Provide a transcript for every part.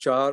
4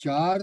4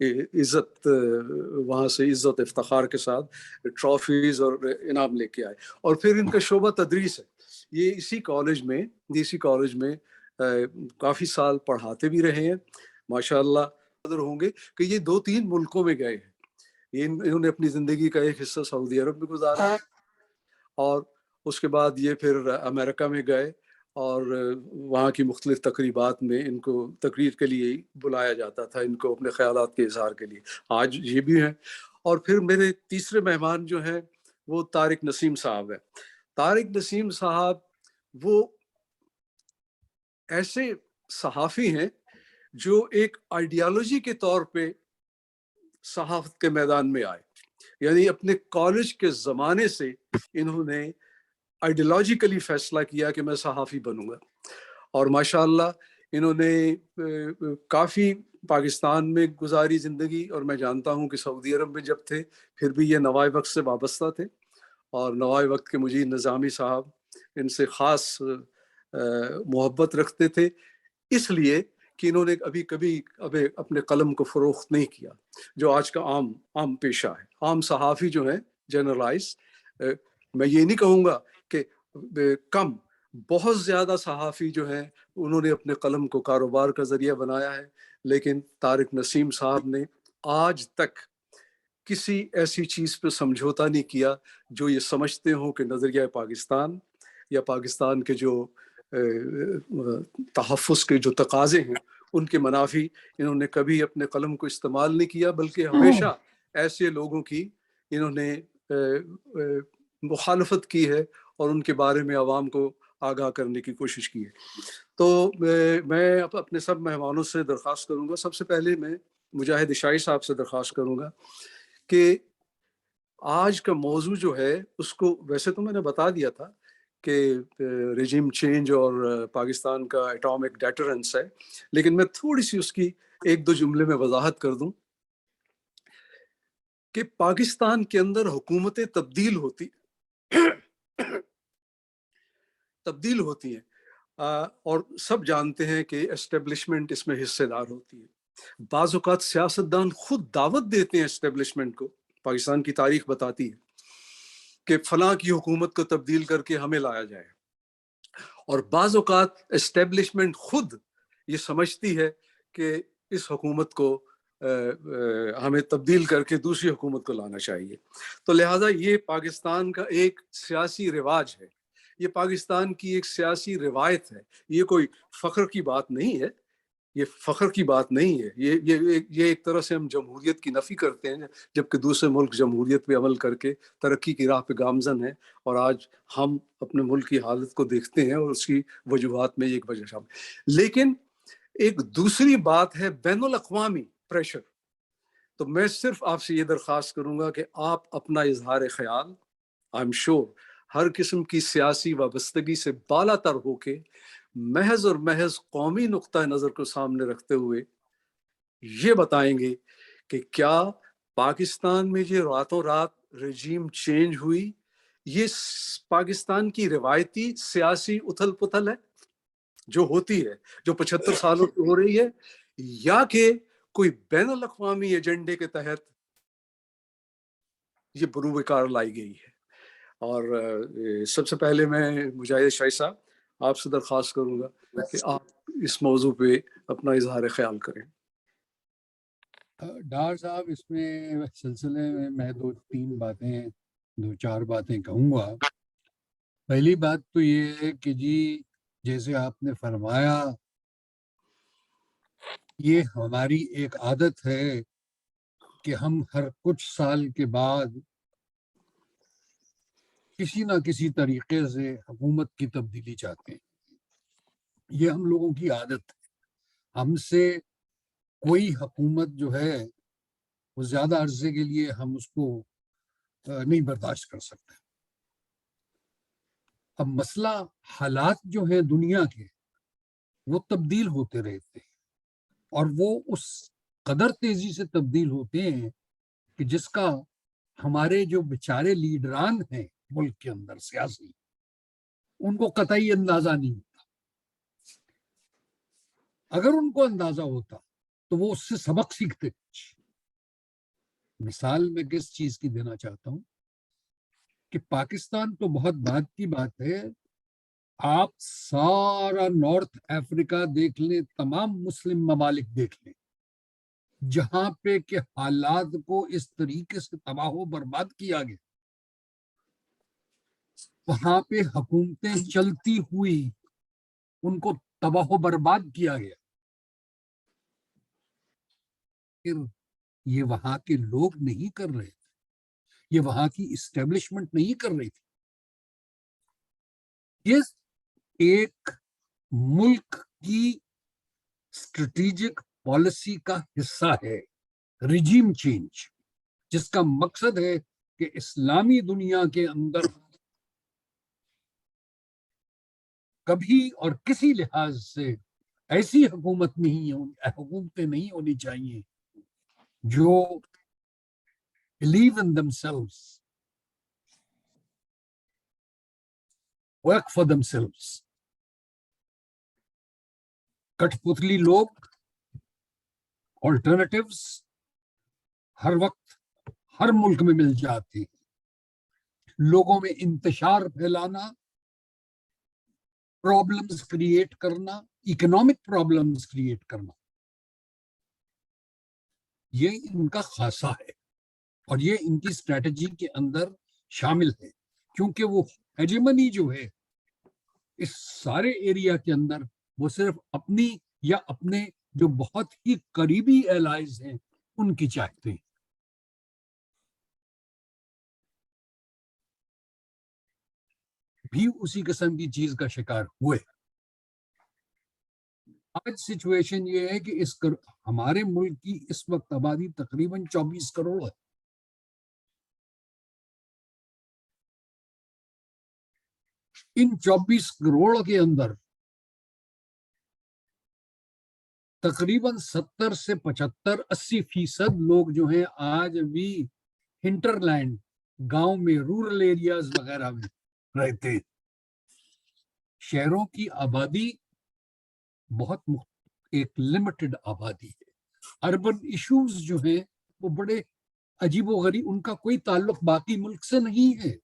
عزت وہاں سے عزت افتخار کے ساتھ ٹرافیز اور انعام لے کے آئے. اور پھر ان کا شعبہ تدریس ہے. یہ اسی کالج میں کافی سال پڑھاتے بھی رہے ہیں. ماشاء اللہ قدر ہوں گے کہ یہ 2-3 ملکوں میں گئے ہیں. انہوں نے اپنی زندگی کا ایک حصہ سعودی عرب میں گزارا اور اس کے بعد یہ پھر امریکہ میں گئے اور وہاں کی مختلف تقریبات میں ان کو تقریر کے لیے بلایا جاتا تھا، ان کو اپنے خیالات کے اظہار کے لیے. آج یہ بھی ہیں. اور پھر میرے تیسرے مہمان جو ہیں وہ طارق نسیم صاحب ہیں. طارق نسیم صاحب وہ ایسے صحافی ہیں جو ایک آئیڈیالوجی کے طور پہ صحافت کے میدان میں آئے. یعنی اپنے کالج کے زمانے سے انہوں نے آئیڈیالوجیکلی فیصلہ کیا کہ میں صحافی بنوں گا. اور ماشاءاللہ انہوں نے کافی پاکستان میں گزاری زندگی، اور میں جانتا ہوں کہ سعودی عرب میں جب تھے پھر بھی یہ نوائے وقت سے وابستہ تھے. اور نوائے وقت کے مجید نظامی صاحب ان سے خاص محبت رکھتے تھے، اس لیے کہ انہوں نے کبھی اپنے قلم کو فروخت نہیں کیا، جو آج کا عام پیشہ ہے. عام صحافی جو ہیں جنرلائز، میں یہ نہیں کہوں گا کہ کم، بہت زیادہ صحافی جو ہیں انہوں نے اپنے قلم کو کاروبار کا ذریعہ بنایا ہے. لیکن طارق نسیم صاحب نے آج تک کسی ایسی چیز پہ سمجھوتا نہیں کیا جو یہ سمجھتے ہوں کہ نظریہ پاکستان یا پاکستان کے جو تحفظ کے جو تقاضے ہیں ان کے منافی انہوں نے کبھی اپنے قلم کو استعمال نہیں کیا، بلکہ ہمیشہ ایسے لوگوں کی انہوں نے مخالفت کی ہے اور ان کے بارے میں عوام کو آگاہ کرنے کی کوشش کی ہے. تو میں اپنے سب مہمانوں سے درخواست کروں گا، سب سے پہلے میں مجاہد عشائی صاحب سے درخواست کروں گا کہ آج کا موضوع جو ہے اس کو، ویسے تو میں نے بتا دیا تھا کہ رجیم چینج اور پاکستان کا ایٹامک ڈیٹرنس ہے، لیکن میں تھوڑی سی اس کی 1-2 جملے میں وضاحت کر دوں کہ پاکستان کے اندر حکومتیں تبدیل ہوتی ہیں اور سب جانتے ہیں کہ اسٹیبلشمنٹ اس میں حصے دار ہوتی ہے. بعض اوقات سیاستدان خود دعوت دیتے ہیں اسٹیبلشمنٹ کو. پاکستان کی تاریخ بتاتی ہے کہ فلاں کی حکومت کو تبدیل کر کے ہمیں لایا جائے، اور بعض اوقات اسٹیبلشمنٹ خود یہ سمجھتی ہے کہ اس حکومت کو ہمیں تبدیل کر کے دوسری حکومت کو لانا چاہیے. تو لہٰذا یہ پاکستان کا ایک سیاسی رواج ہے، یہ پاکستان کی ایک سیاسی روایت ہے. یہ کوئی فخر کی بات نہیں ہے، یہ ایک طرح سے ہم جمہوریت کی نفی کرتے ہیں، جبکہ دوسرے ملک جمہوریت پہ عمل کر کے ترقی کی راہ پہ گامزن ہیں. اور آج ہم اپنے ملک کی حالت کو دیکھتے ہیں اور اس کی وجوہات میں ایک وجہ شامل. لیکن ایک دوسری بات ہے بین الاقوامی پریشر. تو میں صرف آپ سے یہ درخواست کروں گا کہ آپ اپنا اظہار خیال آئی ایم شیور ہر قسم کی سیاسی وابستگی سے بالا تر ہو کے محض اور محض قومی نقطہ نظر کو سامنے رکھتے ہوئے یہ بتائیں گے کہ کیا پاکستان میں جو راتوں رات رجیم چینج ہوئی یہ پاکستان کی روایتی سیاسی اتھل پتھل ہے جو ہوتی ہے، جو 75 سالوں سے ہو رہی ہے، یا کہ کوئی بین الاقوامی ایجنڈے کے تحت یہ بروئے کار لائی گئی ہے. اور سب سے پہلے میں مجاہد عشائی صاحب آپ سے درخواست کروں گا کہ آپ اس موضوع پہ اپنا اظہار خیال کریں. ڈار صاحب اس میں سلسلے میں 2-4 باتیں کہوں گا. پہلی بات تو یہ ہے کہ جی جیسے آپ نے فرمایا یہ ہماری ایک عادت ہے کہ ہم ہر کچھ سال کے بعد کسی نہ کسی طریقے سے حکومت کی تبدیلی چاہتے ہیں. یہ ہم لوگوں کی عادت ہے. ہم سے کوئی حکومت جو ہے وہ زیادہ عرصے کے لیے ہم اس کو نہیں برداشت کر سکتے. اب مسئلہ حالات جو ہیں دنیا کے وہ تبدیل ہوتے رہتے ہیں اور وہ اس قدر تیزی سے تبدیل ہوتے ہیں کہ جس کا ہمارے جو بیچارے لیڈران ہیں ملک کے اندر سیاسی ان کو قطعی اندازہ نہیں ہوتا. اگر ان کو اندازہ ہوتا تو وہ اس سے سبق سیکھتے. مثال میں کس چیز کی دینا چاہتا ہوں کہ پاکستان تو بہت بعد کی بات ہے، آپ سارا نارتھ افریقہ دیکھ لیں، تمام مسلم ممالک دیکھ لیں، جہاں پہ کہ حالات کو اس طریقے سے تباہ و برباد کیا گیا، وہاں پہ حکومتیں چلتی ہوئی ان کو تباہ و برباد کیا گیا. پھر یہ وہاں کے لوگ نہیں کر رہے تھے، یہ وہاں کی اسٹیبلشمنٹ نہیں کر رہی تھی. یہ ایک ملک کی اسٹریٹجک پالیسی کا حصہ ہے، ریجیم چینج، جس کا مقصد ہے کہ اسلامی دنیا کے اندر کبھی اور کسی لحاظ سے ایسی حکومتیں نہیں ہونی چاہیے جو believe in themselves, work for themselves. کٹھ پتلی لوگ، آلٹرنیٹیوز ہر وقت ہر ملک میں مل جاتے ہیں. لوگوں میں انتشار پھیلانا، پرابلمز کریٹ کرنا، اکنامک پرابلمز کریٹ کرنا، یہ ان کا خاصہ ہے اور یہ ان کی اسٹریٹجی کے اندر شامل ہے، کیونکہ وہ ہیجمنی جو ہے اس سارے ایریا کے اندر وہ صرف اپنی یا اپنے جو بہت ہی قریبی الائز ہیں ان کی چاہتے ہیں. بھی اسی قسم کی چیز کا شکار ہوئے. آج سچویشن یہ ہے کہ ہمارے ملک کی اس وقت آبادی تقریباً 24 کروڑ ہے. ان 24 کروڑ کے اندر تقریباً 70 سے 75-80% لوگ جو ہیں آج بھی ہنٹر لینڈ، گاؤں میں، رورل ایریاز وغیرہ میں رہتے ہیں. شہروں کی آبادی بہت ایک لمیٹڈ آبادی ہے. اربن ایشوز جو ہیں وہ بڑے عجیب و غریب، ان کا کوئی تعلق باقی ملک سے نہیں ہے.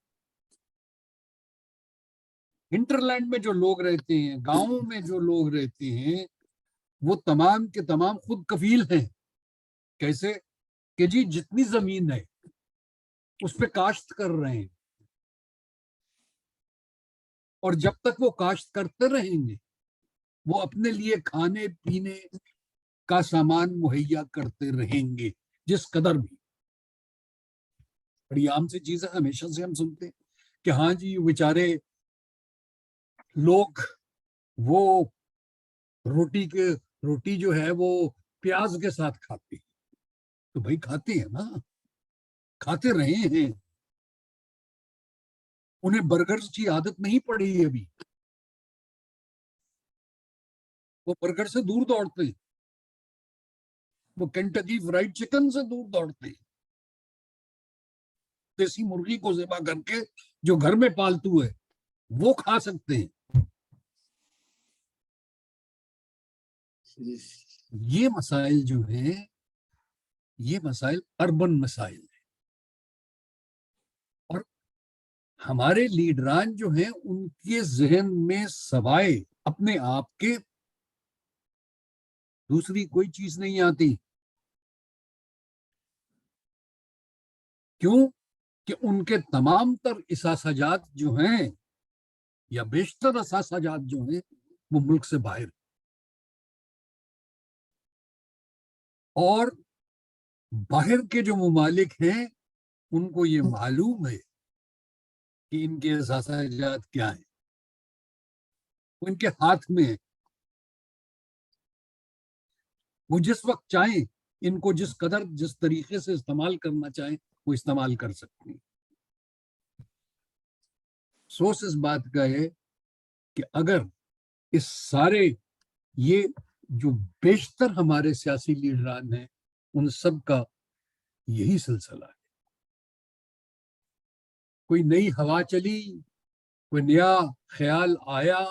ہنٹرلینڈ میں جو لوگ رہتے ہیں، گاؤں میں جو لوگ رہتے ہیں، وہ تمام کے تمام خود کفیل ہیں. کیسے کہ جی جتنی زمین ہے اس پہ کاشت کر رہے ہیں، اور جب تک وہ کاشت کرتے رہیں گے وہ اپنے لیے کھانے پینے کا سامان مہیا کرتے رہیں گے. جس قدر بھی بڑی عام سی چیز ہے، ہمیشہ سے ہم سنتے ہیں کہ ہاں جی بیچارے لوگ وہ روٹی جو ہے وہ پیاز کے ساتھ کھاتے ہیں. تو بھائی کھاتے ہیں نا، کھاتے رہے ہیں، انہیں برگر کی عادت نہیں پڑی ابھی، وہ برگر سے دور دوڑتے ہیں، وہ کینٹکی فرائیڈ چکن سے دور دوڑتے ہیں. دیسی مرغی کو ذبح کر کے جو گھر میں پالتو ہے وہ کھا سکتے ہیں. یہ مسائل جو ہیں یہ مسائل اربن مسائل ہیں، اور ہمارے لیڈران جو ہیں ان کے ذہن میں سوائے اپنے آپ کے دوسری کوئی چیز نہیں آتی. کیوں کہ ان کے تمام تر اثاثہ جو ہیں یا بیشتر اثاثہ جو ہیں وہ ملک سے باہر، اور باہر کے جو ممالک ہیں ان کو یہ معلوم ہے کہ ان کے اثاثہ کیا ہیں، وہ ان کے ہاتھ میں ہے. وہ جس وقت چاہیں ان کو جس طریقے سے استعمال کرنا چاہیں وہ استعمال کر سکتے ہیں. افسوس اس بات کا ہے کہ اگر اس سارے یہ جو بیشتر ہمارے سیاسی لیڈران ہیں ان سب کا یہی سلسلہ ہے، کوئی نئی ہوا چلی، کوئی نیا خیال آیا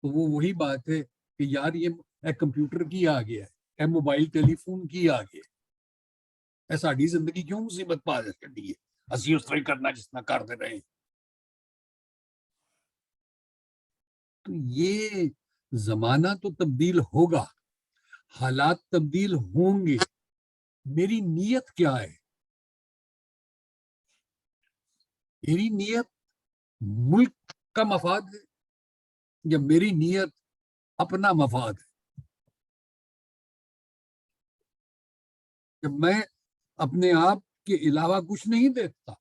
تو وہ وہی بات ہے کہ یار یہ کمپیوٹر کی آ گیا ہے، موبائل ٹیلی فون کی آ گیا ہے. ساڑی زندگی کیوں مصیبت پا چڑی ہے اسی اس طرح کرنا جس طرح کرتے رہے. تو یہ زمانہ تو تبدیل ہوگا, حالات تبدیل ہوں گے, میری نیت کیا ہے؟ میری نیت ملک کا مفاد ہے یا میری نیت اپنا مفاد ہے؟ جب میں اپنے آپ کے علاوہ کچھ نہیں دیکھتا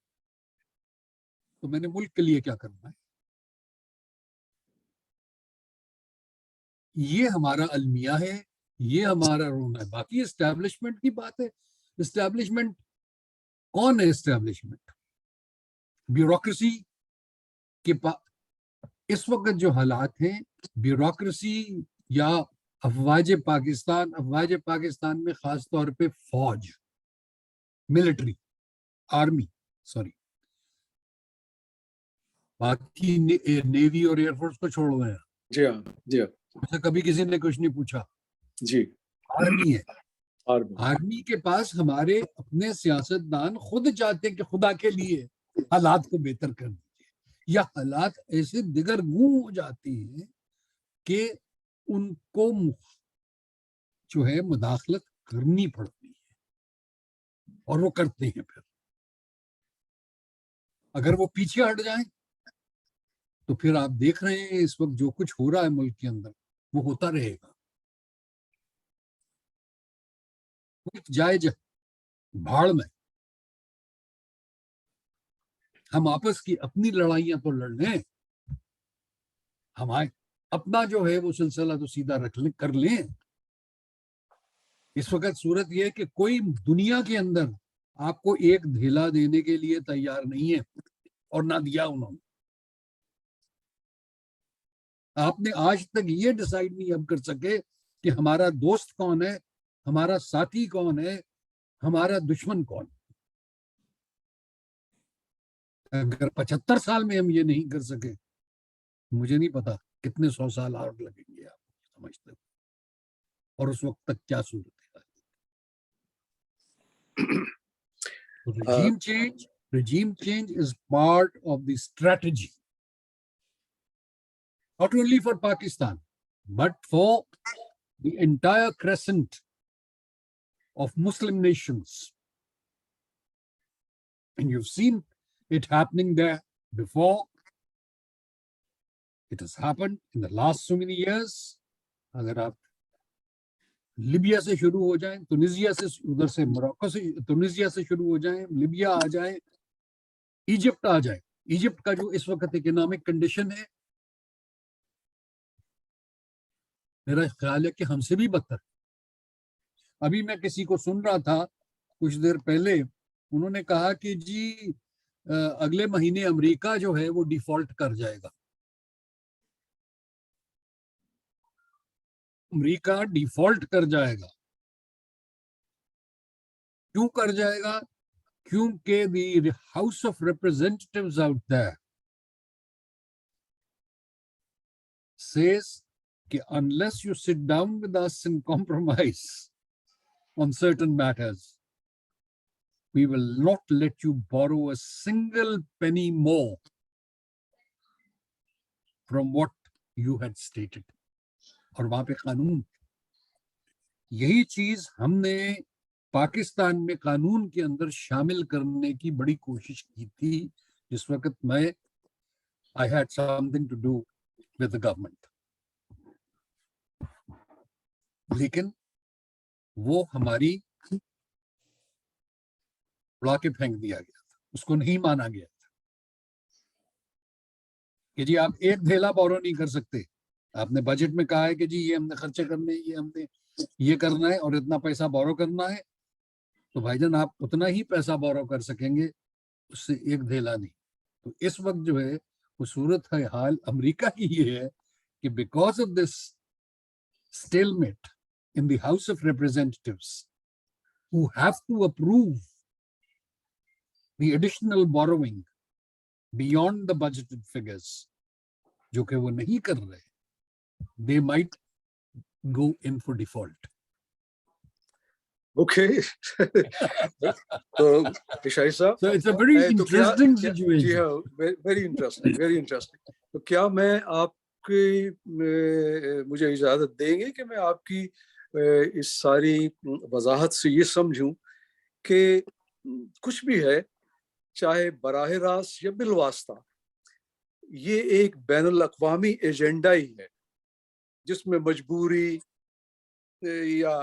تو میں نے ملک کے لیے کیا کرنا ہے؟ یہ ہمارا المیہ ہے, یہ ہمارا رونا ہے. باقی اسٹیبلشمنٹ کی بات ہے. اسٹیبلشمنٹ کون ہے؟ اسٹیبلشمنٹ بیوروکریسی کے اس وقت جو حالات ہیں, بیوروکریسی یا افواج پاکستان میں خاص طور پہ فوج, ملٹری, آرمی, سوری, باقی نیوی اور ایئر فورس کو چھوڑ گئے. جی ہاں, جی ہاں, اسے کبھی کسی نے کچھ نہیں پوچھا. جی, آرمی ہے. آرمی, آرمی کے پاس ہمارے اپنے سیاستدان خود چاہتے ہیں کہ خدا کے لیے حالات کو بہتر کر دیجیے, یا حالات ایسے دیگر گوں ہو جاتے ہیں کہ ان کو جو ہے مداخلت کرنی پڑتی ہے, اور وہ کرتے ہیں. پھر اگر وہ پیچھے ہٹ جائیں تو پھر آپ دیکھ رہے ہیں اس وقت جو کچھ ہو رہا ہے ملک کے اندر وہ ہوتا رہے گا. جائے بھاڑ میں, ہم آپس کی اپنی لڑائیاں تو لڑ لیں, ہمارے اپنا جو ہے وہ سلسلہ تو سیدھا رکھ لیں, کر لیں. اس وقت صورت یہ ہے کہ کوئی دنیا کے اندر آپ کو ایک دھیلا دینے کے لیے تیار نہیں ہے, اور نہ دیا انہوں نے. آپ نے آج تک یہ ڈیسائیڈ نہیں اب کر سکے کہ ہمارا دوست کون ہے, ہمارا ساتھی کون ہے, ہمارا دشمن کون ہے. اگر 75 سال میں ہم یہ نہیں کر سکے, مجھے نہیں پتا کتنے 100 سال اور لگیں گے آپ سمجھتے ہو, اور اس وقت تک کیا صورت ہے. regime change is part of the strategy, not only for Pakistan but for the entire crescent of Muslim nations. And you've seen it happening there before. It has happened in the last so many years. اگر آپ Libya سے شروع ہو جائیں, تونیزیا سے, ادھر سے Morocco سے, تونیزیا سے شروع ہو جائیں, لیبیا آ جائیں, ایجپٹ آ جائیں. ایجپٹ کا جو اس وقت اکنامک کنڈیشن ہے, میرا خیال ہے کہ ہم سے بھی بدتر. ابھی میں کسی کو سن رہا تھا کچھ دیر پہلے, انہوں نے کہا کہ جی اگلے مہینے امریکہ جو ہے وہ ڈیفالٹ کر جائے گا. امریکہ ڈیفالٹ کر جائے گا. کیوں کر جائے گا؟ کیونکہ the House of Representatives out there says کہ unless you sit down with us and compromise on certain matters, we will not let you borrow a single penny more from what you had stated. اور وہاں پہ قانون, یہی چیز ہم نے پاکستان میں قانون کے اندر شامل کرنے کی بڑی کوشش کی تھی جس وقت میں I had something to do with the government. لیکن وہ ہماری اڑا کے پھینک دیا گیا تھا, اس کو نہیں مانا گیا تھا کہ جی آپ ایک دھیلا بورو نہیں کر سکتے. آپ نے بجٹ میں کہا ہے کہ جی یہ ہم نے خرچے کرنے, یہ ہم نے یہ کرنا ہے اور اتنا پیسہ بورو کرنا ہے, تو بھائی جان آپ اتنا ہی پیسہ بورو کر سکیں گے, اس سے ایک دھیلا نہیں. تو اس وقت جو ہے وہ صورت حال امریکہ کی یہ ہے کہ because of this stalemate in the House of Representatives, who have to approve the additional borrowing beyond the budgeted figures, جو کہ وہ نہیں کر رہے, they might go in for default. Okay. تو عشائی صاحب So it's a very تو کیا interesting جی situation. ہاں ویری انٹرسٹنگ ویری انٹرسٹنگ. تو کیا میں آپ کی مجھے اجازت دیں گے کہ میں آپ کی اس ساری وضاحت سے یہ سمجھوں کہ کچھ بھی ہے چاہے براہ راست یا بالواسطہ یہ ایک بین الاقوامی ایجنڈا ہی ہے جس میں مجبوری یا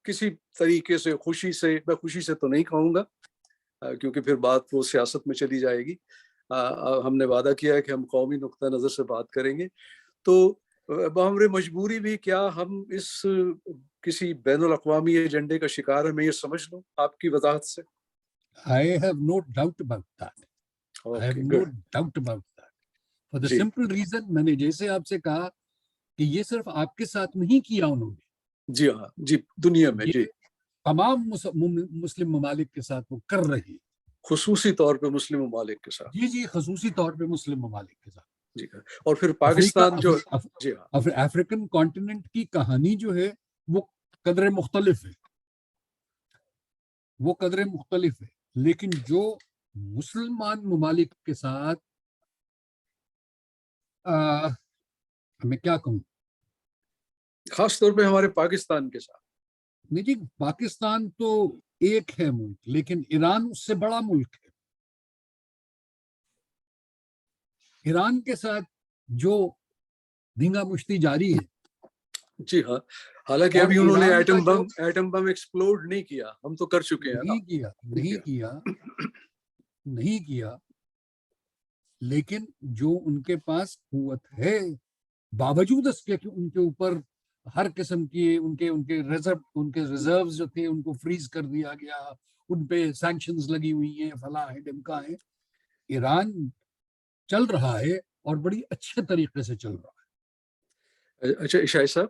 کسی طریقے سے خوشی سے، میں خوشی سے تو نہیں کہوں گا کیونکہ پھر بات وہ سیاست میں چلی جائے گی. ہم نے وعدہ کیا ہے کہ ہم قومی نقطہ نظر سے بات کریں گے. تو بہمر مجبوری بھی کیا ہم اس کسی بین الاقوامی ایجنڈے کا شکار ہے، میں یہ سمجھ لوں آپ کی وضاحت سے؟ I have no doubt about that. I have okay no good. doubt about that. For the جی simple reason میں نے جیسے آپ سے کہا کہ یہ صرف آپ کے ساتھ نہیں کیا انہوں نے، جی ہاں جی دنیا میں جی یہ تمام مسلم ممالک کے ساتھ وہ کر رہے ہیں. خصوصی طور پہ مسلم ممالک کے ساتھ. جی خصوصی طور پہ مسلم ممالک کے ساتھ. جی اور پھر پاکستان جو جی ہاں افریقن کانٹیننٹ کی کہانی جو ہے وہ قدرے مختلف ہے، وہ قدرے مختلف ہے، لیکن جو مسلمان ممالک کے ساتھ میں کیا کہوں، خاص طور پہ ہمارے پاکستان کے ساتھ. نہیں جی پاکستان تو ایک ہے ملک، لیکن ایران اس سے بڑا ملک ہے. ایران کے ساتھ جو دھینگا مشتی جاری ہے، جی ہاں حالانکہ اور ابھی انہوں نے ایران کا جو ایٹم بم ایکسپلوڈ نہیں کیا، ہم تو کر چکے ہیں نا. نہیں کیا، لیکن جو ان کے پاس قوت ہے باوجود اس کے کہ ان کے اوپر ہر قسم کی ان کے ریزروز جو تھے ان کو فریز کر دیا گیا، ان پہ سینکشنز لگی ہوئی ہیں، فلاں ہے ڈمکا ہے، ایران چل رہا ہے اور بڑی اچھے طریقے سے چل رہا ہے. اچھا عشائی صاحب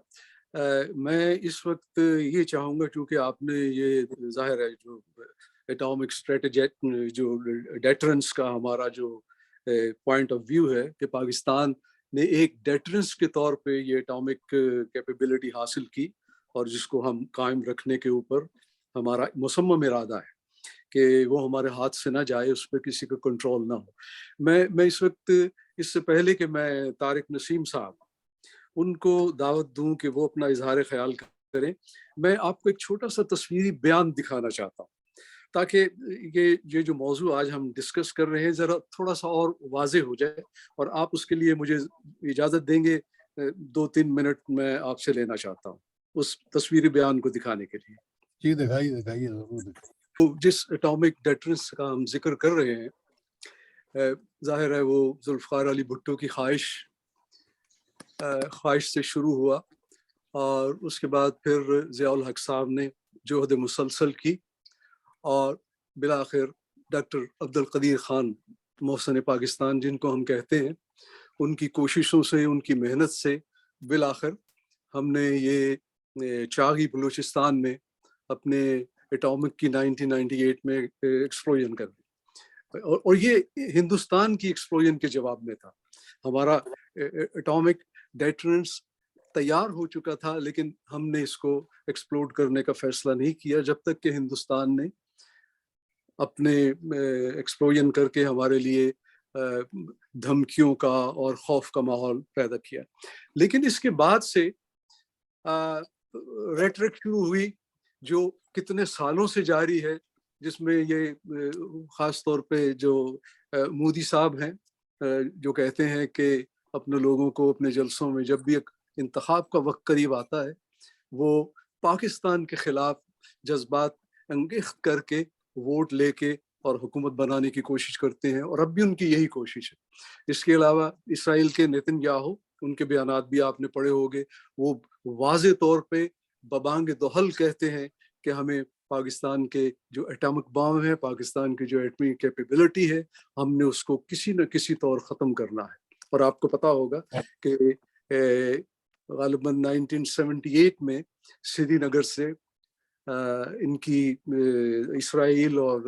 میں اس وقت یہ چاہوں گا کیونکہ آپ نے یہ ظاہر ہے جو ایٹامک اسٹریٹجی جو ڈیٹرنس کا ہمارا جو پوائنٹ آف ویو ہے کہ پاکستان نے ایک ڈیٹرنس کے طور پہ یہ ایٹامک کیپیبلٹی حاصل کی اور جس کو ہم قائم رکھنے کے اوپر ہمارا مصمم ارادہ ہے کہ وہ ہمارے ہاتھ سے نہ جائے، اس پہ کسی کا کنٹرول نہ ہو. میں اس وقت اس سے پہلے کہ میں طارق نسیم صاحب ان کو دعوت دوں کہ وہ اپنا اظہار خیال کریں، میں آپ کو ایک چھوٹا سا تصویری بیان دکھانا چاہتا ہوں تاکہ یہ جو موضوع آج ہم ڈسکس کر رہے ہیں ذرا تھوڑا سا اور واضح ہو جائے، اور آپ اس کے لیے مجھے اجازت دیں گے 2-3 منٹ میں آپ سے لینا چاہتا ہوں اس تصویری بیان کو دکھانے کے لیے. جی دکھائیے ضرور دکھائیے. جس ایٹامک ڈیٹرنس کا ہم ذکر کر رہے ہیں ظاہر ہے وہ ذوالفقار علی بھٹو کی خواہش سے شروع ہوا، اور اس کے بعد پھر ضیاء الحق صاحب نے جہد مسلسل کی، اور بالآخر ڈاکٹر عبد القدیر خان محسن پاکستان جن کو ہم کہتے ہیں، ان کی کوششوں سے، ان کی محنت سے بالآخر ہم نے یہ چاغی بلوچستان میں اپنے ایٹامک کی 1998 میں ایکسپلوژن کر دی، اور یہ ہندوستان کی ایکسپلوژن کے جواب میں تھا. ہمارا ایٹامک ڈیٹرنس تیار ہو چکا تھا، لیکن ہم نے اس کو ایکسپلوڈ کرنے کا فیصلہ نہیں کیا جب تک کہ ہندوستان نے اپنے ایکسپلوژن کر کے ہمارے لیے دھمکیوں کا اور خوف کا ماحول پیدا کیا. لیکن اس کے بعد سے ریٹرک شروع ہوئی جو کتنے سالوں سے جاری ہے، جس میں یہ خاص طور پہ جو مودی صاحب ہیں جو کہتے ہیں کہ اپنے لوگوں کو اپنے جلسوں میں جب بھی ایک انتخاب کا وقت قریب آتا ہے وہ پاکستان کے خلاف جذبات انگیخت کر کے ووٹ لے کے اور حکومت بنانے کی کوشش کرتے ہیں، اور اب بھی ان کی یہی کوشش ہے. اس کے علاوہ اسرائیل کے نیتن یاہو، ان کے بیانات بھی آپ نے پڑھے ہوگے، وہ واضح طور پہ ببانگ دہل کہتے ہیں کہ ہمیں پاکستان کے جو ایٹامک بام ہے، پاکستان کی جو ایٹمی کیپیبلٹی ہے، ہم نے اس کو کسی نہ کسی طور ختم کرنا ہے. اور آپ کو پتا ہوگا کہ غالباً 1978 میں سری نگر سے ان کی اسرائیل اور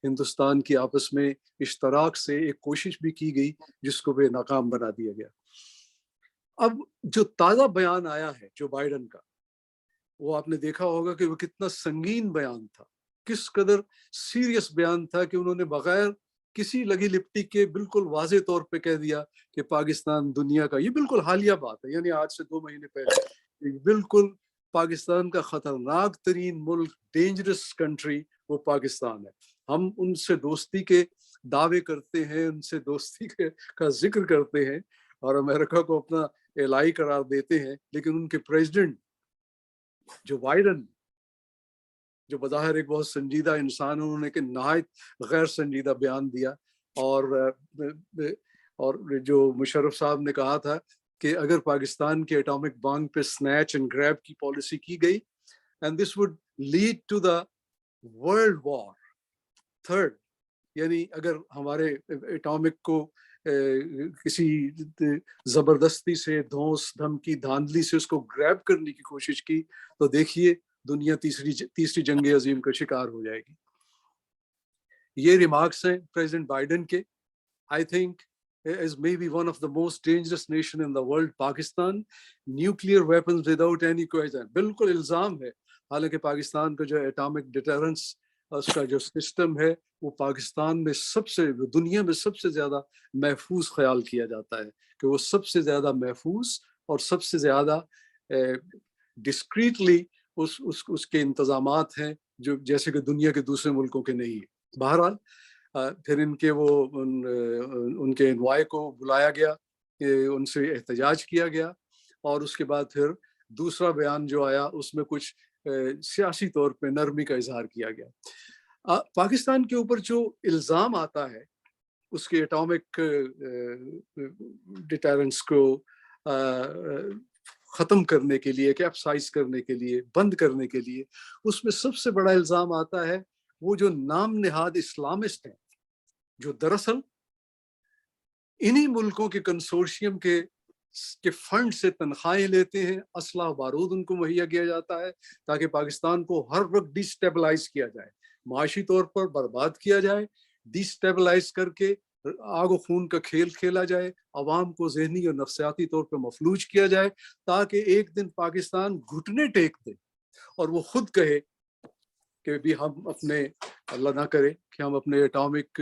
ہندوستان کی آپس میں اشتراک سے ایک کوشش بھی کی گئی جس کو بے ناکام بنا دیا گیا. اب جو تازہ بیان آیا ہے جو بائیڈن کا، وہ آپ نے دیکھا ہوگا کہ وہ کتنا سنگین بیان تھا، کس قدر سیریس بیان تھا کہ انہوں نے بغیر کسی لگی لپٹی کے بالکل واضح طور پہ کہہ دیا کہ پاکستان دنیا کا، یہ بالکل حالیہ بات ہے، یعنی آج سے 2 مہینے پہلے، بالکل پاکستان کا خطرناک ترین ملک، ڈینجرس کنٹری وہ پاکستان ہے۔ ہم ان سے دوستی کے دعوے کرتے ہیں، ان سے دوستی کا ذکر کرتے ہیں اور امریکہ کو اپنا الہی قرار دیتے ہیں، لیکن ان کے پریزیڈنٹ جو بائیڈن، جو بظاہر ایک بہت سنجیدہ انسان، انہوں نے کہ نہایت غیر سنجیدہ بیان دیا، اور جو مشرف صاحب نے کہا تھا کہ اگر پاکستان کے اٹامک بانگ پہ سنیچ اینڈ گریب کی پالیسی کی گئی and this would lead to the world war third, یعنی اگر ہمارے اٹامک کو کسی زبردستی سے، دھونس دھمکی دھاندلی سے اس کو گریب کرنے کی کوشش کی تو دیکھیے دنیا تیسری جنگ عظیم کا شکار ہو جائے گی۔ یہ ریمارکس ہیں پریزیڈنٹ بائیڈن کے۔ I think is maybe one of the most dangerous nation in the world, Pakistan, nuclear weapons without any question. بالکل الزام ہے، حالانکہ پاکستان کا جو اٹامک ڈیٹرنس اس کا جو سسٹم ہے وہ پاکستان میں دنیا میں سب سے زیادہ محفوظ خیال کیا جاتا ہے کہ وہ سب سے زیادہ محفوظ اور سب سے زیادہ ڈسکریٹلی اس کے انتظامات ہیں جو جیسے کہ دنیا کے دوسرے ملکوں کے نہیں ہیں۔ بہرحال پھر ان کے انوائے کو بلایا گیا، ان سے احتجاج کیا گیا، اور اس کے بعد پھر دوسرا بیان جو آیا اس میں کچھ سیاسی طور پہ نرمی کا اظہار کیا گیا۔ پاکستان کے اوپر جو الزام آتا ہے اس کے اٹامک ڈیٹرنس کو ختم کرنے کے لیے، کیپسائز کرنے کے لیے، بند کرنے کے لیے، اس میں سب سے بڑا الزام آتا ہے وہ جو نام نہاد اسلامسٹ ہیں، جو دراصل انہی ملکوں کے کنسورشیم کے فنڈ سے تنخواہیں لیتے ہیں، اسلحہ و بارود ان کو مہیا کیا جاتا ہے تاکہ پاکستان کو ہر وقت ڈی سٹیبلائز کیا جائے، معاشی طور پر برباد کیا جائے، ڈی سٹیبلائز کر کے آگ و خون کا کھیل کھیلا جائے، عوام کو ذہنی اور نفسیاتی طور پہ مفلوج کیا جائے تاکہ ایک دن پاکستان گھٹنے ٹیک دے اور وہ خود کہے کہ بھی ہم اپنے، اللہ نہ کرے کہ ہم اپنے اٹامک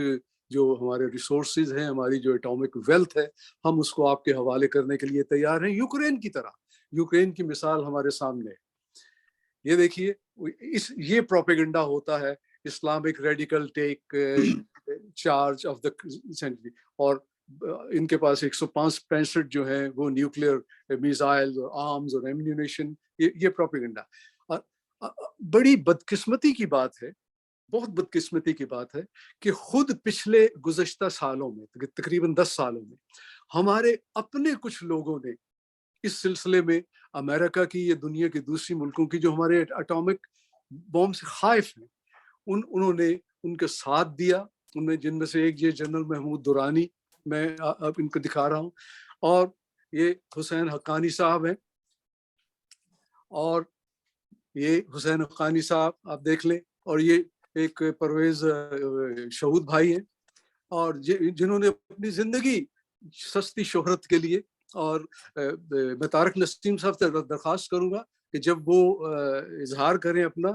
جو ہمارے ریسورسز ہیں، ہماری جو اٹامک ویلتھ ہے، ہم اس کو آپ کے حوالے کرنے کے لیے تیار ہیں، یوکرین کی طرح۔ یوکرین کی مثال ہمارے سامنے ہے۔ یہ دیکھیے یہ پروپیگنڈا ہوتا ہے، Islamic radical take charge of the century, اور ان کے پاس 165 جو ہیں وہ نیوکلیئر میزائل اور آرمز اور ایمونیشن، یہ پروپیگنڈا۔ بڑی بدقسمتی کی بات ہے، بہت بدقسمتی کی بات ہے کہ خود پچھلے گزشتہ سالوں میں، تقریباً 10 سالوں میں، ہمارے اپنے کچھ لوگوں نے اس سلسلے میں امریکہ کی یا دنیا کے دوسری ملکوں کی جو ہمارے اٹامک بوم سے خائف ہیں، انہوں نے ان کا ساتھ دیا۔ جن میں سے ایک یہ جنرل محمود درانی، میں اب ان کو دکھا رہا ہوں، اور یہ حسین حقانی صاحب ہیں، اور یہ حسین حقانی صاحب آپ دیکھ لیں، اور یہ ایک پرویز شہود بھائی ہیں، اور جنہوں نے اپنی زندگی سستی شہرت کے لیے، اور میں طارق نسیم صاحب سے درخواست کروں گا کہ جب وہ اظہار کریں اپنا،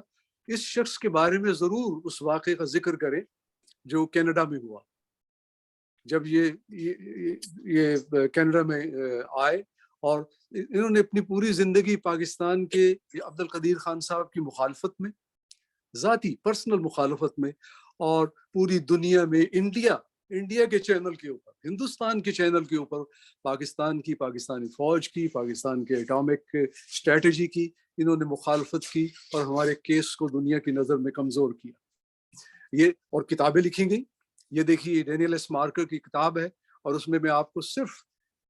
اس شخص کے بارے میں ضرور اس واقعے کا ذکر کریں جو کینیڈا میں ہوا، جب یہ کینیڈا میں آئے، اور انہوں نے اپنی پوری زندگی پاکستان کے عبد القدیر خان صاحب کی مخالفت میں، ذاتی پرسنل مخالفت میں، اور پوری دنیا میں انڈیا کے چینل کے اوپر، ہندوستان کے چینل کے اوپر پاکستان کی، پاکستانی فوج کی، پاکستان کے اٹامک اسٹریٹجی کی انہوں نے مخالفت کی، اور ہمارے کیس کو دنیا کی نظر میں کمزور کیا۔ یہ اور کتابیں لکھی گئی، یہ دیکھیے ڈینیل ایس مارکر کی کتاب ہے، اور اس میں آپ کو صرف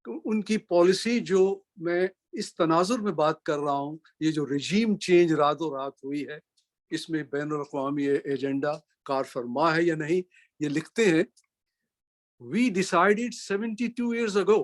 ان کی پالیسی جو میں اس تناظر میں بات کر رہا ہوں، یہ جو رجیم چینج راتوں رات ہوئی ہے، اس میں بین الاقوامی ایجنڈا کار فرما ہے یا نہیں۔ یہ لکھتے ہیں We decided 72 years ago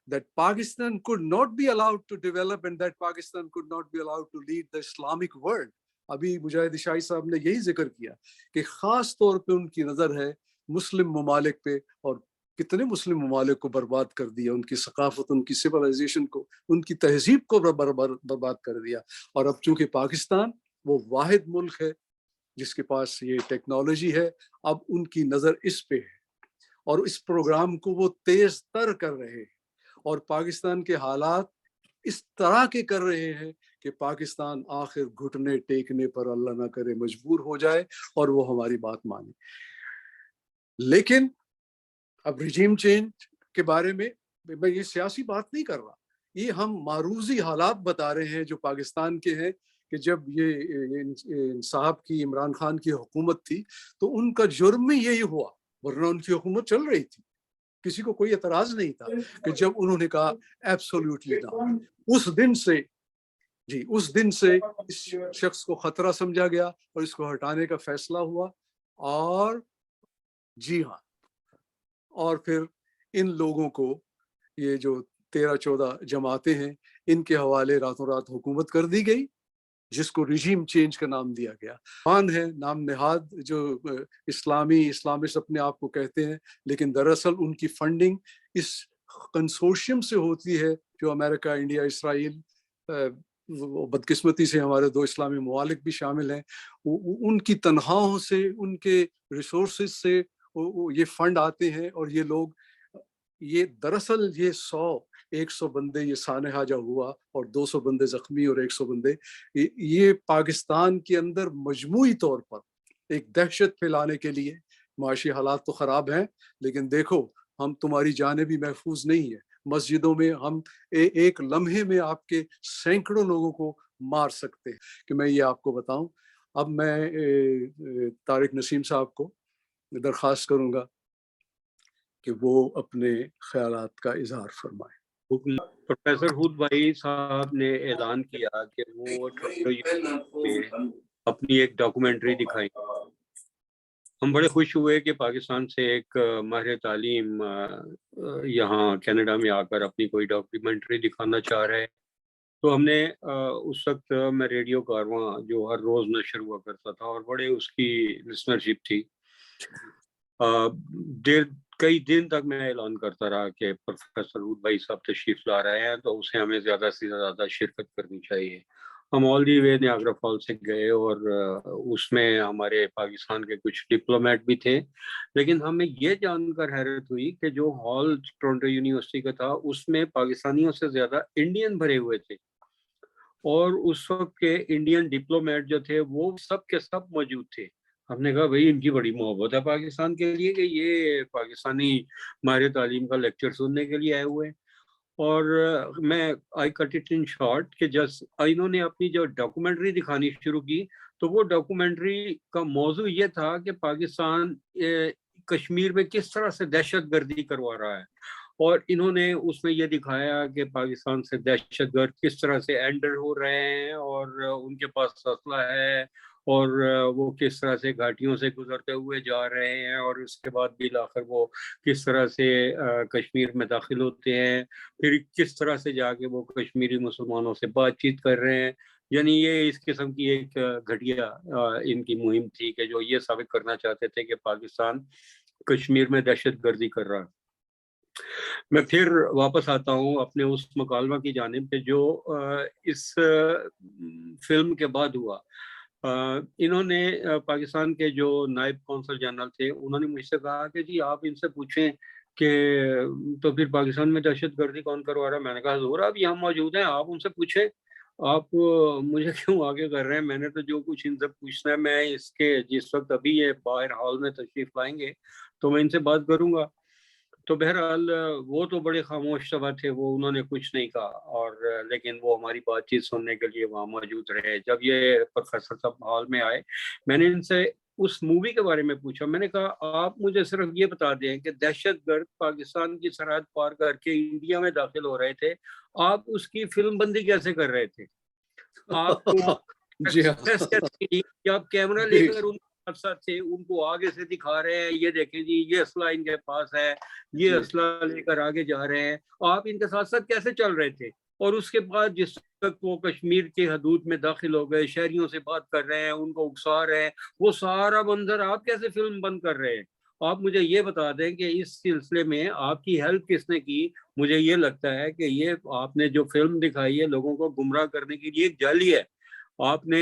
that Pakistan could not be allowed to develop and that Pakistan could not be allowed to lead the Islamic world. ابھی مجاہد عشائی صاحب نے یہی ذکر کیا کہ خاص طور پہ ان کی نظر ہے مسلم ممالک پہ اور کتنے مسلم ممالک کو برباد کر دیا، ان کی ثقافت، ان کی سویلائزیشن کو، ان کی تہذیب کو برباد کر دیا. اور اب چونکہ پاکستان وہ واحد ملک ہے جس کے پاس یہ ٹیکنالوجی ہے، اب ان کی نظر اس پہ ہے اور اس پروگرام کو وہ تیز تر کر رہے ہیں. اور پاکستان کے حالات اس طرح کے کر رہے ہیں کہ پاکستان آخر گھٹنے ٹیکنے پر اللہ نہ کرے مجبور ہو جائے اور وہ ہماری بات مانے. لیکن اب رجیم چینج کے بارے میں میں یہ سیاسی بات نہیں کر رہا، یہ ہم معروضی حالات بتا رہے ہیں جو پاکستان کے ہیں کہ جب یہ صاحب کی عمران خان کی حکومت تھی تو ان کا جرم ہی یہی ہوا، ورنہ ان کی حکومت چل رہی تھی، کسی کو کوئی اعتراض نہیں تھا. کہ جب انہوں نے کہا ایبسولوٹلی نہ، اس دن سے اس شخص کو خطرہ سمجھا گیا اور اس کو ہٹانے کا فیصلہ ہوا. اور جی ہاں، اور پھر ان لوگوں کو یہ جو 13-14 جماعتیں ہیں ان کے حوالے راتوں رات حکومت کر دی گئی جس کو رجیم چینج کا نام دیا گیا. کون ہے نام نہاد جو اسلامسٹ اپنے آپ کو کہتے ہیں، لیکن دراصل ان کی فنڈنگ اس کنسورشیم سے ہوتی ہے جو امریکہ، انڈیا، اسرائیل، بدقسمتی سے ہمارے 2 اسلامی ممالک بھی شامل ہیں. ان کی تنخواہوں سے، ان کے ریسورسز سے یہ فنڈ آتے ہیں. اور یہ لوگ یہ دراصل یہ 100 بندے یہ سانحہ جو ہوا اور 200 بندے زخمی اور 100 بندے، یہ پاکستان کے اندر مجموعی طور پر ایک دہشت پھیلانے کے لیے. معاشی حالات تو خراب ہیں لیکن دیکھو ہم تمہاری جانیں بھی محفوظ نہیں ہے. مسجدوں میں ہم ایک لمحے میں آپ کے سینکڑوں لوگوں کو مار سکتے ہیں. کہ میں یہ آپ کو بتاؤں. اب میں طارق نسیم صاحب کو درخواست کروں گا کہ وہ اپنے خیالات کا اظہار فرمائیں. پروفیسر ہود بھائی صاحب نے اعلان کیا کہ وہ میں اپنی ایک ڈاکومنٹری دکھائیں. ہم بڑے خوش ہوئے کہ پاکستان سے ایک ماہر تعلیم یہاں کینیڈا میں آ کر اپنی کوئی ڈاکومنٹری دکھانا چاہ رہے. تو ہم نے اس وقت میں ریڈیو کارواں جو ہر روز نشر ہوا کرتا تھا اور بڑے اس کی لسنرشپ تھی، کئی دن تک میں اعلان کرتا رہا کہ پروفیسر ہود بھائی صاحب تشریف لا رہے ہیں تو اسے ہمیں زیادہ سے زیادہ شرکت کرنی چاہیے. ہم آل دی وے نیاگرا فال سے گئے اور اس میں ہمارے پاکستان کے کچھ ڈپلومیٹ بھی تھے. لیکن ہمیں یہ جان کر حیرت ہوئی کہ جو ہال ٹورنٹو یونیورسٹی کا تھا اس میں پاکستانیوں سے زیادہ انڈین بھرے ہوئے تھے. اور اس وقت کے انڈین ڈپلومیٹ جو تھے وہ سب کے سب موجود تھے. ہم نے کہا بھائی ان کی بڑی محبت ہے پاکستان کے لیے کہ یہ پاکستانی ماہر تعلیم کا لیکچر سننے کے لیے آئے ہوئے. اور میں آئی کٹ اٹ ان شارٹ کہ جس انہوں نے اپنی جو ڈاکومنٹری دکھانی شروع کی تو وہ ڈاکومنٹری کا موضوع یہ تھا کہ پاکستان کشمیر میں کس طرح سے دہشت گردی کروا رہا ہے. اور انہوں نے اس میں یہ دکھایا کہ پاکستان سے دہشت گرد کس طرح سے انٹر ہو رہے ہیں اور ان کے پاس اسلحہ ہے اور وہ کس طرح سے گھاٹیوں سے گزرتے ہوئے جا رہے ہیں اور اس کے بعد بھی آخر وہ کس طرح سے کشمیر میں داخل ہوتے ہیں، پھر کس طرح سے جا کے وہ کشمیری مسلمانوں سے بات چیت کر رہے ہیں. یعنی یہ اس قسم کی ایک گھٹیا ان کی مہم تھی کہ جو یہ ثابت کرنا چاہتے تھے کہ پاکستان کشمیر میں دہشت گردی کر رہا ہے. میں پھر واپس آتا ہوں اپنے اس مکالمہ کی جانب پہ جو اس فلم کے بعد ہوا. انہوں نے پاکستان کے جو نائب قونصل جنرل تھے انہوں نے مجھ سے کہا کہ جی آپ ان سے پوچھیں کہ تو پھر پاکستان میں دہشت گردی کون کروا رہا ہے. میں نے کہا حضور آپ یہاں موجود ہیں، آپ ان سے پوچھیں، آپ مجھے کیوں آگے کر رہے ہیں. میں نے تو جو کچھ ان سے پوچھنا ہے میں اس کے جس وقت ابھی یہ باہر ہال میں تشریف لائیں گے تو میں ان سے بات کروں گا. تو بہرحال وہ تو بڑے خاموش شبہ تھے، وہ انہوں نے کچھ نہیں کہا. اور لیکن وہ ہماری بات چیت سننے کے لیے وہاں موجود رہے. جب یہ پروفیسر صاحب ہال میں آئے میں نے ان سے اس مووی کے بارے میں پوچھا. میں نے کہا آپ مجھے صرف یہ بتا دیں کہ دہشت گرد پاکستان کی سرحد پار کر کے انڈیا میں داخل ہو رہے تھے، آپ اس کی فلم بندی کیسے کر رہے تھے؟ آپ کو آپ کیمرہ لے کر ان ساتھ تھے، ان کو آگے سے دکھا رہے ہیں یہ دیکھیں جی یہ اسلحہ ان کے پاس ہے، یہ اسلحہ لے کر آگے جا رہے ہیں، آپ ان کے ساتھ ساتھ کیسے چل رہے تھے؟ اور اس کے بعد جس وقت وہ کشمیر کے حدود میں داخل ہو گئے، شہریوں سے بات کر رہے ہیں، ان کو اکسا رہے ہیں، وہ سارا منظر آپ کیسے فلم بند کر رہے ہیں؟ آپ مجھے یہ بتا دیں کہ اس سلسلے میں آپ کی ہیلپ کس نے کی؟ مجھے یہ لگتا ہے کہ یہ آپ نے جو فلم دکھائی ہے لوگوں کو گمراہ کرنے کے لیے ایک جعلی ہے. آپ نے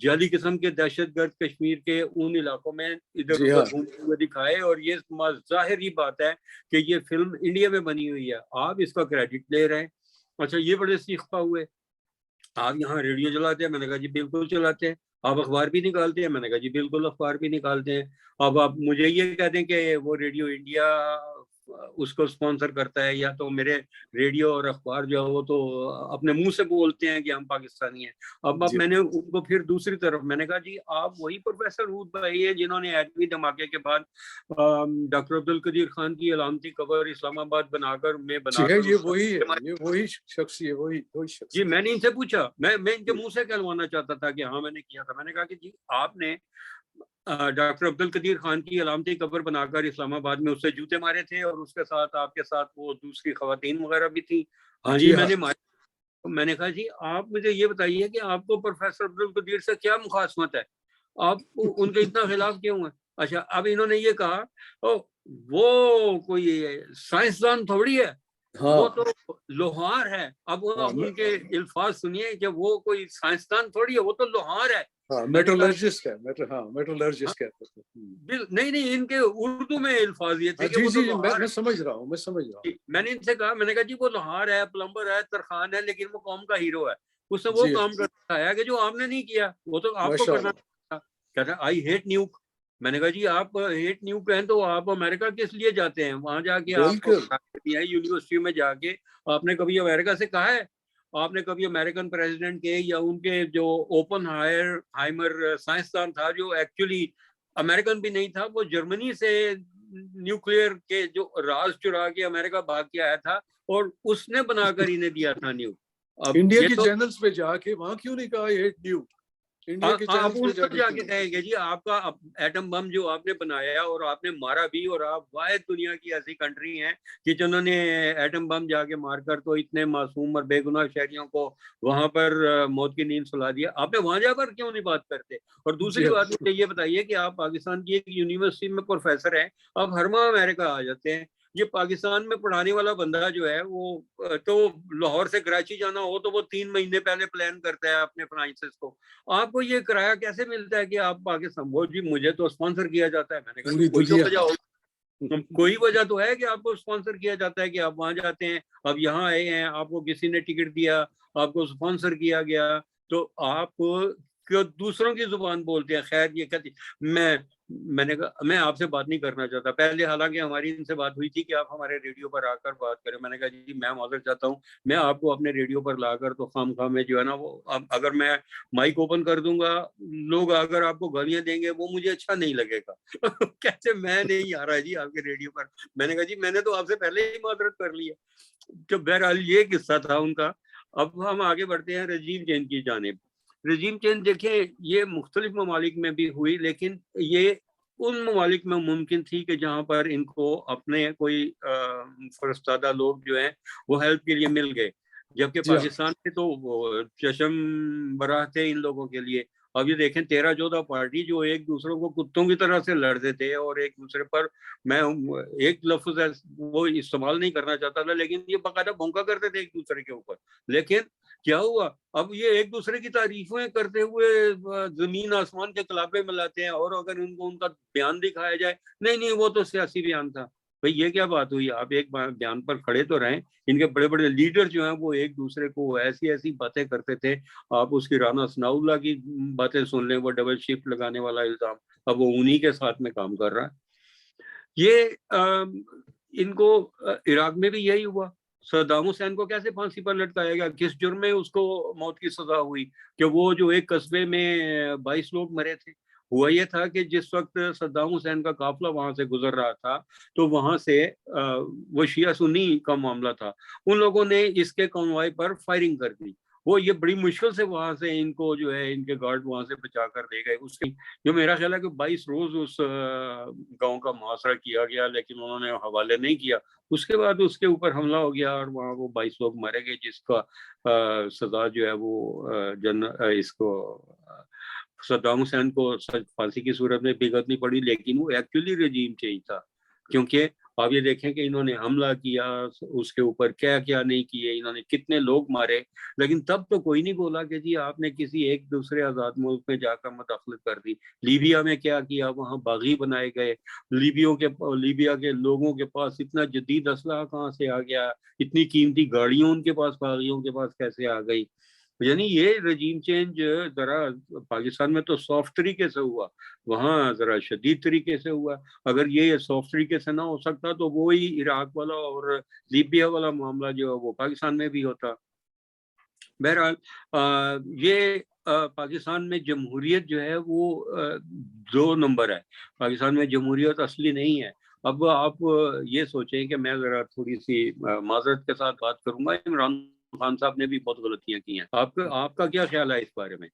جعلی قسم کے دہشت گرد کشمیر کے ان علاقوں میں ادھر جی ادھر ہاں گھومتے ہوئے دکھائے, اور یہ ظاہر ہی بات ہے کہ یہ فلم انڈیا میں بنی ہوئی ہے, آپ اس کا کریڈٹ لے رہے ہیں. اچھا یہ بڑے سیخپا ہوئے, آپ یہاں ریڈیو چلاتے ہیں؟ میں نے کہا جی بالکل چلاتے ہیں. آپ اخبار بھی نکالتے ہیں؟ میں نے کہا جی بالکل اخبار بھی نکالتے ہیں. اب آپ مجھے یہ کہہ دیں کہ وہ ریڈیو انڈیا اس کو اسپانسر کرتا ہے, یا تو میرے ریڈیو اور اخبار جو ہے وہ تو اپنے منہ سے بولتے ہیں کہ ہم پاکستانی ہیں. اب جی میں نے ان کو پھر دوسری طرف میں نے کہا جی آپ وہی پروفیسر ہود بھائی ہیں جنہوں نے ایٹمی دھماکے کے بعد ڈاکٹر عبدالقدیر خان کی علامتی قبر اسلام آباد بنا جی ہے، کر یہ اس وہی ہے، یہ وہی شخص، یہ وہی شخص. جی میں نے ان سے پوچھا, میں ان کے منہ سے کہلوانا چاہتا تھا کہ ہاں میں نے کیا تھا. میں نے کہا کہ جی آپ نے ڈاکٹر عبدالقدیر خان کی علامتی قبر بنا کر اسلام آباد میں اس سے جوتے مارے تھے, اور اس کے ساتھ آپ کے ساتھ وہ دوسری خواتین وغیرہ بھی تھیں. ہاں جی میں نے مارے. میں نے کہا جی آپ مجھے یہ بتائیے کہ آپ کو پروفیسر عبدالقدیر سے کیا مخاصمت ہے, آپ ان کے اتنا خلاف کیوں ہیں؟ اچھا اب انہوں نے یہ کہا وہ کوئی سائنسدان تھوڑی ہے, وہ تو لوہار ہے. اب ان کے الفاظ سنیے کہ وہ کوئی سائنسدان تھوڑی ہے, وہ تو لوہار ہے. میٹرولوجسٹ ہے، میٹرولوجسٹ کہتے ہیں. نہیں ان کے اردو میں الفاظ یہ تھے کہ جی وہ تو جی لوہار میں ہے. سمجھ رہا ہوں، میں سمجھ رہا ہوں. میں نے ان سے کہا, میں نے کہا جی وہ لوہار ہے, پلمبر ہے, ترخان ہے, لیکن وہ قوم کا ہیرو ہے. اس نے وہ جی کام کرتا ہے کہ جو آپ نے نہیں کیا, وہ تو آپ کو ماشاء کرنا تھا. کہتا ہے آئی ہیٹ نیوک. میں نے کہا جی آپ ہیٹ نیوک ہیں تو آپ امریکہ کس لیے جاتے ہیں؟ وہاں جا کے آپ کو بالکل. یونیورسٹی میں جا کے آپ نے کبھی امریکہ سے کہا ہے؟ آپ نے کبھی امریکن پریزیڈنٹ کے یا ان کے جو اوپن ہائمر سائنسدان تھا جو ایکچولی امریکن بھی نہیں تھا, وہ جرمنی سے نیوکلیئر کے جو راز چرا کے امریکہ بھاگ کے آیا تھا, اور اس نے بنا کر انہیں دیا تھا نیو. اب انڈیا یہ کے تو چینلز پہ جا کے وہاں کیوں نہیں کہا ہیٹ نیو؟ انڈیا کے آپ چینلز ان پہ کو جا کیوں کے کہیں گے جی آپ کا ایٹم بم جو آپ نے بنایا اور آپ نے مارا بھی, اور آپ واحد دنیا کی ایسی کنٹری ہیں کہ جنہوں نے ایٹم بم جا کے مار کر تو اتنے معصوم اور بے گناہ شہریوں کو وہاں پر موت کی نیند سلا دیا. آپ نے وہاں جا کر کیوں نہیں بات کرتے؟ اور دوسری بات مجھے یہ بتائیے کہ آپ پاکستان کی ایک یونیورسٹی میں پروفیسر ہیں, آپ ہر ماہ امریکہ آ جاتے ہیں. یہ پاکستان میں پڑھانے والا بندہ جو ہے وہ تو لاہور سے کراچی جانا ہو تو وہ 3 مہینے پہلے پلان کرتا ہے اپنے فائنانسز کو. آپ کو یہ کرایہ کیسے ملتا ہے کہ آپ پاکستان؟ وہ جی مجھے تو اسپانسر کیا جاتا ہے. میں نے کہا کوئی تو وجہ ہو, کوئی وجہ تو ہے کہ آپ کو اسپانسر کیا جاتا ہے کہ آپ وہاں جاتے ہیں. اب یہاں آئے ہیں, آپ کو کسی نے ٹکٹ دیا, آپ کو اسپانسر کیا گیا, تو آپ دوسروں کی زبان بولتے ہیں. خیر یہ کہتی میں نے کہا میں آپ سے بات نہیں کرنا چاہتا پہلے, حالانکہ ہماری ان سے بات ہوئی تھی کہ آپ ہمارے ریڈیو پر آ کر بات کریں. میں نے کہا جی میں معذرت چاہتا ہوں, میں آپ کو اپنے ریڈیو پر لا کر تو خام خواہ میں جو ہے نا وہ اگر میں مائک اوپن کر دوں گا, لوگ اگر آپ کو گالیاں دیں گے وہ مجھے اچھا نہیں لگے گا. کیسے میں نہیں آ رہا جی آپ کے ریڈیو پر؟ میں نے کہا جی میں نے تو آپ سے پہلے ہی معذرت کر لی ہے. تو بہرحال یہ قصہ تھا ان کا. اب ہم آگے بڑھتے ہیں رجیم چینج کی جانب. رجیم چینج دیکھیں یہ مختلف ممالک میں بھی ہوئی, لیکن یہ ان ممالک میں ممکن تھی کہ جہاں پر ان کو اپنے کوئی فرستادہ لوگ جو ہیں وہ ہیلپ کے لیے مل گئے, جبکہ پاکستان میں تو وہ چشم براہ تھے ان لوگوں کے لیے. اب یہ دیکھیں 13-14 پارٹی جو ایک دوسروں کو کتوں کی طرح سے لڑتے تھے, اور ایک دوسرے پر میں ایک لفظ وہ استعمال نہیں کرنا چاہتا تھا, لیکن یہ باقاعدہ بھونکا کرتے تھے ایک دوسرے کے اوپر. لیکن کیا ہوا, اب یہ ایک دوسرے کی تعریفیں کرتے ہوئے زمین آسمان کے کلابے ملاتے ہیں, اور اگر ان کو ان کا بیان دکھایا جائے نہیں وہ تو سیاسی بیان تھا. بھئی یہ کیا بات ہوئی؟ آپ ایک بیان پر کھڑے تو رہیں. ان کے بڑے بڑے لیڈر جو ہیں وہ ایک دوسرے کو ایسی باتیں کرتے تھے. آپ اس کی رانا ثناء اللہ کی باتیں سن لیں, وہ ڈبل شفٹ لگانے والا الزام, اب وہ انہی کے ساتھ میں کام کر رہا ہے. یہ ان کو عراق میں بھی یہی ہوا. صدام حسین کو کیسے پھانسی پر لٹکایا گیا؟ کس جرم میں اس کو موت کی سزا ہوئی؟ کہ وہ جو ایک قصبے میں 22 لوگ مرے تھے. ہوا یہ تھا کہ جس وقت صدام حسین کا قافلہ وہاں سے گزر رہا تھا تو وہاں سے وہ شیعہ سنی کا معاملہ تھا, ان لوگوں نے اس کے کنوائے پر فائرنگ کر دی. وہ یہ بڑی مشکل سے وہاں سے ان کو جو ہے ان کے گارڈ وہاں سے بچا کر لے گئے. اس کی جو میرا خیال ہے کہ 22 روز اس گاؤں کا محاصرہ کیا گیا, لیکن انہوں نے حوالے نہیں کیا. اس کے بعد اس کے اوپر حملہ ہو گیا اور وہاں وہ 22 لوگ مارے گئے, جس کا سزا جو ہے وہ اس کو صدام حسین کو پھانسی کی صورت میں بھگتنی پڑی، لیکن وہ ایکچولی رجیم چینج تھا، کیونکہ آپ یہ دیکھیں کہ انہوں نے حملہ کیا، اس کے اوپر کیا کیا نہیں کیے، انہوں نے کتنے لوگ مارے، لیکن تب تو کوئی نہیں بولا کہ جی آپ نے کسی ایک دوسرے آزاد ملک میں جا کر مداخلت کر دی۔ لیبیا میں کیا کیا، وہاں باغی بنائے گئے، لیبیا کے لوگوں کے پاس اتنا جدید اسلحہ کہاں سے آ گیا، اتنی قیمتی گاڑیوں ان کے پاس، باغیوں کے پاس کیسے آ گئی۔ یعنی یہ رجیم چینج ذرا پاکستان میں تو سافٹ طریقے سے ہوا، وہاں ذرا شدید طریقے سے ہوا۔ اگر یہ سافٹ طریقے سے نہ ہو سکتا تو وہی عراق والا اور لیبیا والا معاملہ جو ہے وہ پاکستان میں بھی ہوتا۔ بہرحال یہ پاکستان میں جمہوریت جو ہے وہ 2 نمبر ہے، پاکستان میں جمہوریت اصلی نہیں ہے۔ اب آپ یہ سوچیں کہ میں ذرا تھوڑی سی معذرت کے ساتھ بات کروں گا، عمران خان صاحب نے بھی بہت غلطیاں کی ہیں، آپ کا کیا خیال ہے اس بارے میں؟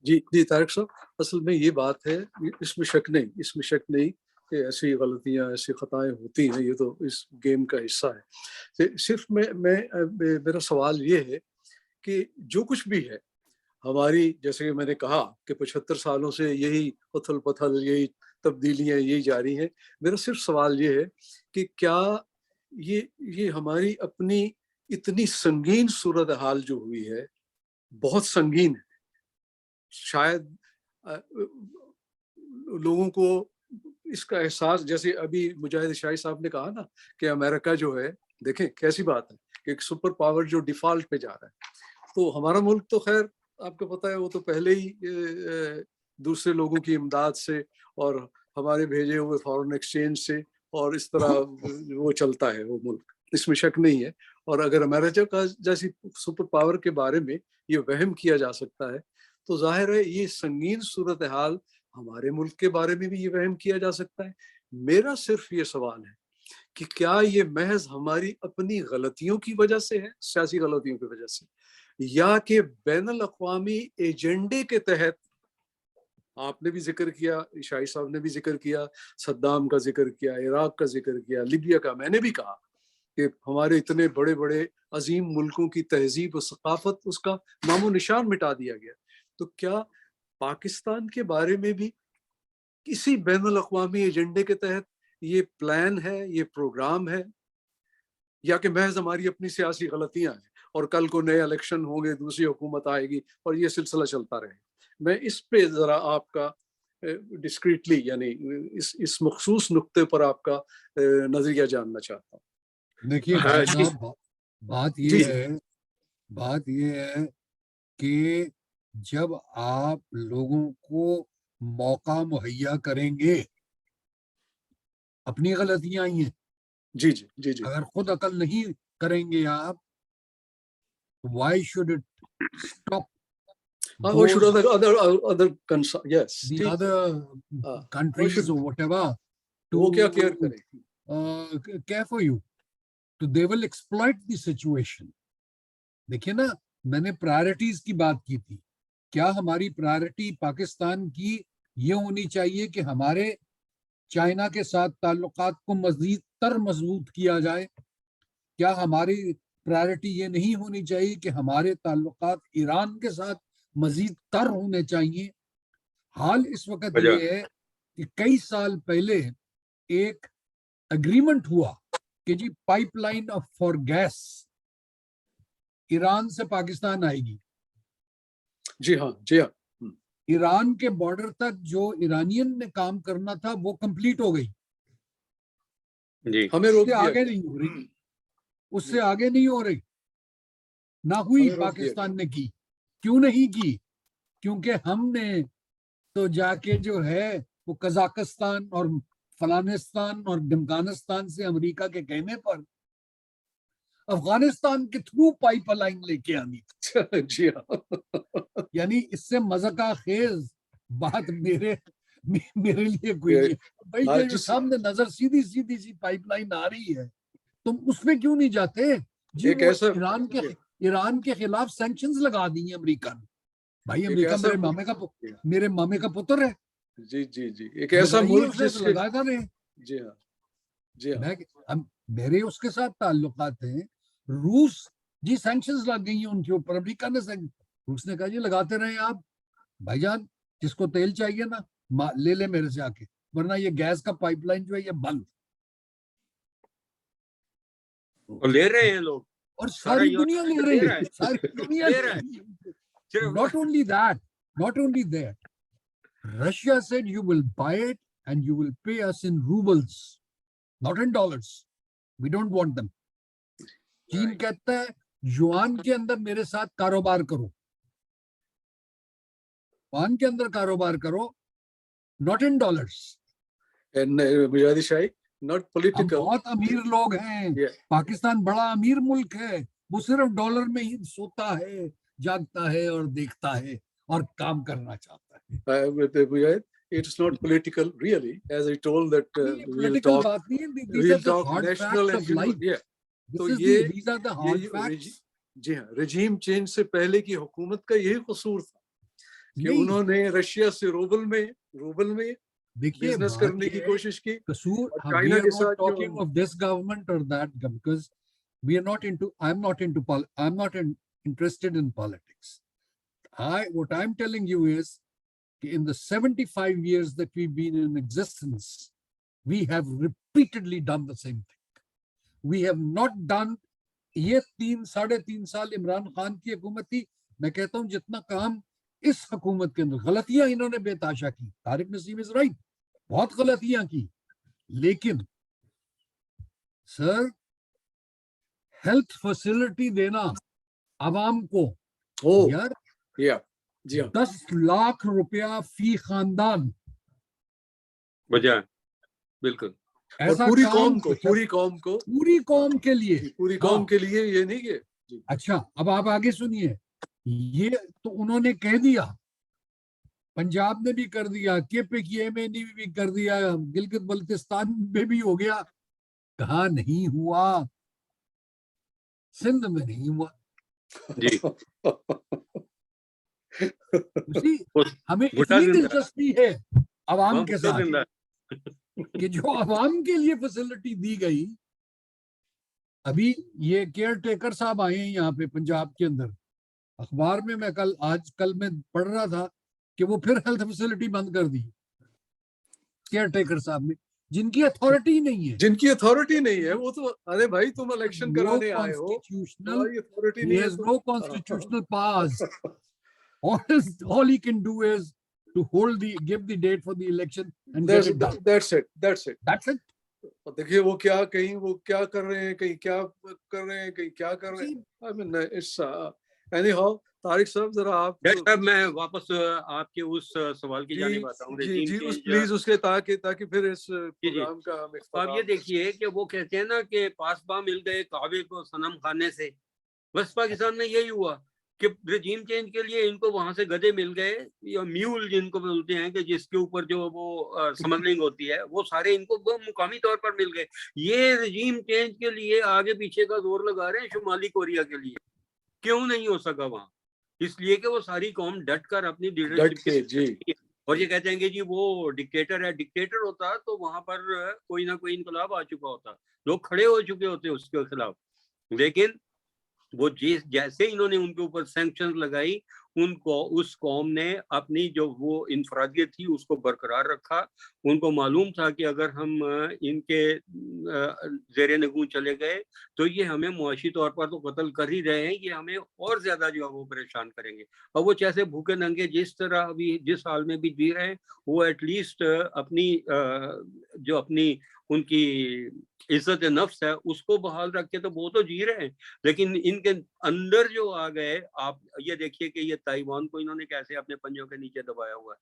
جی طارق صاحب، اصل میں یہ بات ہے، اس میں شک نہیں کہ ایسی غلطیاں، ایسی خطائیں ہوتی ہیں، یہ تو اس گیم کا حصہ ہے۔ صرف میرا سوال یہ ہے کہ جو کچھ بھی ہے ہماری، جیسے کہ میں نے کہا کہ 75 سالوں سے یہی اتھل پتھل، یہی تبدیلیاں یہی جاری ہیں، میرا صرف سوال یہ ہے کہ کیا یہ ہماری اپنی اتنی سنگین صورتحال جو ہوئی ہے، بہت سنگین ہے، شاید لوگوں کو اس کا احساس، جیسے ابھی مجاہد شاہی صاحب نے کہا نا کہ امریکہ جو ہے، دیکھیں کیسی بات ہے کہ ایک سپر پاور جو ڈیفالٹ پہ جا رہا ہے، تو ہمارا ملک تو خیر آپ کو پتہ ہے وہ تو پہلے ہی دوسرے لوگوں کی امداد سے اور ہمارے بھیجے ہوئے فارن ایکسچینج سے اور اس طرح وہ چلتا ہے وہ ملک، اس میں شک نہیں ہے۔ اور اگر امریکہ کا جیسی سپر پاور کے بارے میں یہ وہم کیا جا سکتا ہے تو ظاہر ہے یہ سنگین صورتحال ہمارے ملک کے بارے میں بھی یہ وہم کیا جا سکتا ہے۔ میرا صرف یہ سوال ہے کہ کیا یہ محض ہماری اپنی غلطیوں کی وجہ سے ہے، سیاسی غلطیوں کی وجہ سے، یا کہ بین الاقوامی ایجنڈے کے تحت، آپ نے بھی ذکر کیا، شاہی صاحب نے بھی ذکر کیا، صدام کا ذکر کیا، عراق کا ذکر کیا، لیبیا کا، میں نے بھی کہا کہ ہمارے اتنے بڑے بڑے عظیم ملکوں کی تہذیب و ثقافت، اس کا نام و نشان مٹا دیا گیا۔ تو کیا پاکستان کے بارے میں بھی کسی بین الاقوامی ایجنڈے کے تحت یہ پلان ہے، یہ پروگرام ہے، یا کہ محض ہماری اپنی سیاسی غلطیاں ہیں اور کل کو نئے الیکشن ہوں گے، دوسری حکومت آئے گی اور یہ سلسلہ چلتا رہے؟ میں اس پہ ذرا آپ کا ڈسکریٹلی، یعنی اس مخصوص نقطے پر آپ کا نظریہ جاننا چاہتا ہوں۔ دیکھیے بات یہ ہے کہ جب آپ لوگوں کو موقع مہیا کریں گے، اپنی غلطیاں ہی ہیں، جی اگر خود عقل نہیں کریں گے آپ، why should it stop Or should other yes the other countries or whatever وہ کیا کیئر کریں، care for you? تو they will exploit the situation. دیکھیے نا، میں نے پرائرٹیز کی بات کی تھی، کیا ہماری پرائرٹی پاکستان کی یہ ہونی چاہیے کہ ہمارے چائنا کے ساتھ تعلقات کو مزید تر مضبوط کیا جائے؟ کیا ہماری پرائرٹی یہ نہیں ہونی چاہیے کہ ہمارے تعلقات ایران کے ساتھ مزید تر ہونے چاہیے؟ حال اس وقت یہ ہے کہ کئی سال پہلے ایک اگریمنٹ ہوا کہ جی pipeline for gas Iran سے پاکستان آئے گی۔ جی ہاں ایران کے بارڈر تک جو ایرانین نے کام کرنا تھا وہ کمپلیٹ ہو گئی، ہمیں اس سے آگے نہیں ہو رہی، اس سے آگے نہیں ہو رہی، نہ ہوئی پاکستان نے کی۔ کیوں نہیں کی؟ کیونکہ ہم نے تو جا کے جو ہے وہ قزاقستان اور فلانستان اور ڈمکانستان سے امریکہ کے کہنے پر افغانستان کے تھرو پائپ لائن لے کے آنی۔ جی ہاں، یعنی اس سے مذاق خیز بات میرے لیے کوئی نہیں۔ بھائی جو سامنے نظر سیدھی سی پائپ لائن آ رہی ہے، تم اس میں کیوں نہیں جاتے؟ جی وہ ایران کے خلاف سینکشنز لگا دی ہیں امریکہ نے۔ بھائی امریکہ میرے مامے کا پتر ہے۔ جی ایک ایسا ملک لگاتا رہے۔ جی ہاں میرے اس کے ساتھ تعلقات ہیں۔ روس جی سینکشنز لگ گئی ہیں ان کے اوپر، امریکہ نے روس نے کہا جی لگاتے رہے آپ۔ بھائی جان جس کو تیل چاہیے نا لے لے میرے سے آ کے, ورنہ یہ گیس کا پائپ لائن جو ہے یہ بند. اور لے رہے ہیں لوگ, اور ساری دنیا لے رہی ہے, ساری دنیا لے لے رہا ہے. رہی ہے. Not only that, Russia said you will buy it and you will pay us in rubles, not in dollars. We don't want them. چین کہتا ہے یوان کے اندر میرے ساتھ کاروبار کرو, یوان کے اندر کاروبار کرو, not in dollars. And Mujahid Shai, not ہم political. بہت امیر لوگ ہیں, Yeah. پاکستان بڑا امیر ملک ہے, وہ صرف ڈالر میں ہی سوتا ہے, جاگتا ہے اور دیکھتا ہے اور کام کرنا چاہتا ہے. With Mujahid, it's not political really. As I told that یہ we'll پولیٹیکل talk, بات نہیں ہے, these are we'll the talk hard national facts and of human. life. Yeah. This تو is یہ these are the hard facts. جی ہاں, regime change سے پہلے کی حکومت کا یہی قصور تھا کہ نہیں انہوں نے رشیا سے روبل میں دیکھیے بزنس بات کرنے کی یہ ہے, کوشش کی, قصور, اور we چائنا are کے not ساتھ جو talking of this government or that because we are not into, I'm not interested in politics. What I'm telling you is in the 75 years that we've been in existence, we have repeatedly done the same thing. We have not done, یہ 3.5 سال عمران خان کی حکومت تھی, میں کہتا ہوں جتنا کام اس حکومت کے اندر, غلطیاں انہوں نے بے تحاشا کی, طارق نسیم از رائٹ, بہت غلطیاں کی, لیکن سر ہیلتھ فیسلٹی دینا عوام کو, یار جی ہاں 10 لاکھ روپیہ فی خاندان, وجہ بالکل, ایسا پوری کام پوری قوم کے لیے, پوری قوم کے لیے, یہ نہیں کہ اچھا اب آپ آگے سنیے, یہ تو انہوں نے کہہ دیا, پنجاب نے بھی کر دیا, کے پی کی ایم اے نے بھی کر دیا, گلگت بلتستان میں بھی ہو گیا, کہاں نہیں ہوا, سندھ میں نہیں ہوا. جی ہمیں اتنی دلچسپی ہے عوام کے ساتھ کہ جو عوام کے لیے فیسلٹی دی گئی. ابھی یہ کیئر ٹیکر صاحب آئے ہیں یہاں پہ پنجاب کے اندر, اخبار میں میں کل میں پڑھ رہا تھا کہ وہ پھر ہیلتھ فیسلٹی بند کر دی کیئر ٹیکر صاحب نے, جن کی اتھارٹی نہیں ہے, وہ تو ارے بھائی تم الیکشن کرانے آئے ہو, تمہاری اتھارٹی نہیں ہے, has no constitutional powers. All he can do is to give the date for the election and get it done. That's it. دیکھیے وہ کیا کر رہے ہیں, کہیں کیا کر رہے ہیں, کہیں کیا کر رہے ہیں. I mean, it's anyhow, Tariq صاحب ذرا آپ, میں واپس آپ کے اس سوال کی جانب آتا ہوں. جی پلیز اس کے تاکہ پھر اس پروگرام کا ہم آپ یہ دیکھیے کہ وہ کہتے ہیں نا کہ پاسباں مل گئے کعبے کو صنم خانے سے, بس پاکستان میں یہی ہوا کہ رجیم چینج کے لیے ان کو وہاں سے گدھے مل گئے, یا میول جن کو بولتے ہیں کہ جس کے اوپر جو وہ سمگلنگ ہوتی ہے, وہ سارے ان کو مقامی طور پر مل گئے. یہ رجیم چینج کے لیے آگے پیچھے کا زور لگا رہے ہیں شمالی کوریا کے لیے. کیوں نہیں ہو سکا وہاں؟ اس لیے کہ وہ ساری قوم ڈٹ کر اپنی لیڈرشپ, اور یہ کہتے ہیں کہ جی وہ ڈکٹیٹر ہے. ڈکٹیٹر ہوتا تو وہاں پر کوئی نہ کوئی انقلاب آ چکا ہوتا, لوگ کھڑے ہو چکے ہوتے اس کے خلاف. لیکن وہ جیسے انہوں نے ان کے اوپر سینکشن لگائی, ان کو اس قوم نے اپنی جو وہ انفرادیت تھی اس کو برقرار رکھا. ان کو معلوم تھا کہ اگر ہم ان کے زیر نگوں چلے گئے تو یہ ہمیں معاشی طور پر تو قتل کر ہی رہے ہیں, یہ ہمیں اور زیادہ جو ہے وہ پریشان کریں گے. اور وہ جیسے بھوکے ننگے جس طرح ابھی جس حال میں بھی جی رہے ہیں, وہ ایٹ لیسٹ اپنی ان کی عزت نفس ہے اس کو بحال رکھ کے تو وہ تو جی رہے ہیں. لیکن ان کے اندر جو آ گئے, آپ یہ دیکھیے کہ یہ تائیوان کو انہوں نے کیسے اپنے پنجوں کے نیچے دبایا ہوا ہے.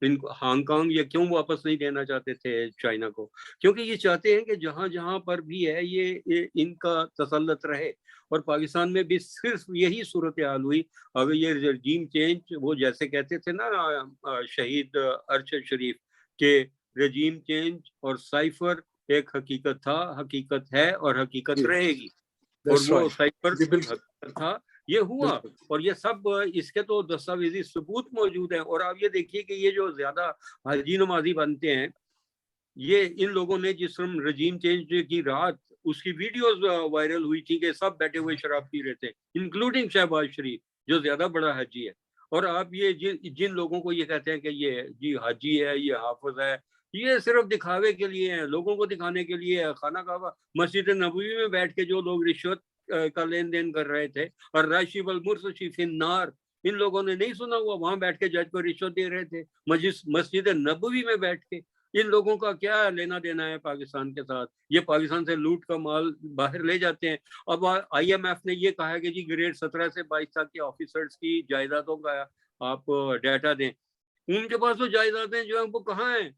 ان کو ہانگ کانگ یہ کیوں واپس نہیں دینا چاہتے تھے چائنا کو؟ کیونکہ یہ چاہتے ہیں کہ جہاں جہاں پر بھی ہے یہ ان کا تسلط رہے. اور پاکستان میں بھی صرف یہی صورتحال ہوئی. اگر یہ رجیم چینج, وہ جیسے کہتے تھے نا شہید ارشد شریف کہ رجیم چینج اور سائفر ایک حقیقت تھا, حقیقت ہے اور حقیقت رہے گی. اور وہ سائفر حقیقت تھا, یہ ہوا. اور یہ سب اس کے تو دستاویزی ثبوت موجود ہیں. اور آپ یہ دیکھیے کہ یہ جو زیادہ حاجی نمازی بنتے ہیں, یہ ان لوگوں نے جس رجیم چینج کی رات اس کی ویڈیوز وائرل ہوئی تھی کہ سب بیٹھے ہوئے شراب پی رہے تھے, انکلوڈنگ شہباز شریف جو زیادہ بڑا حاجی ہے. اور آپ یہ جن لوگوں کو یہ کہتے ہیں کہ یہ جی حاجی ہے، یہ حافظ ہے، یہ صرف دکھاوے کے لیے ہیں، لوگوں کو دکھانے کے لیے ہے۔ خانہ کعبہ مسجد نبوی میں بیٹھ کے جو لوگ رشوت کا لین دین کر رہے تھے، اور راشی والمرسشی فی النار، ان لوگوں نے نہیں سنا ہوا، وہاں بیٹھ کے جج کو رشوت دے رہے تھے مسجد نبوی میں بیٹھ کے۔ ان لوگوں کا کیا لینا دینا ہے پاکستان کے ساتھ؟ یہ پاکستان سے لوٹ کا مال باہر لے جاتے ہیں۔ اب آئی ایم ایف نے یہ کہا ہے کہ جی گریڈ 17 سے 22 تک کے آفیسرز کی جائیدادوں کا آپ ڈیٹا دیں۔ ان کے پاس تو جائیدادیں جو ہیں وہ کہاں ہیں؟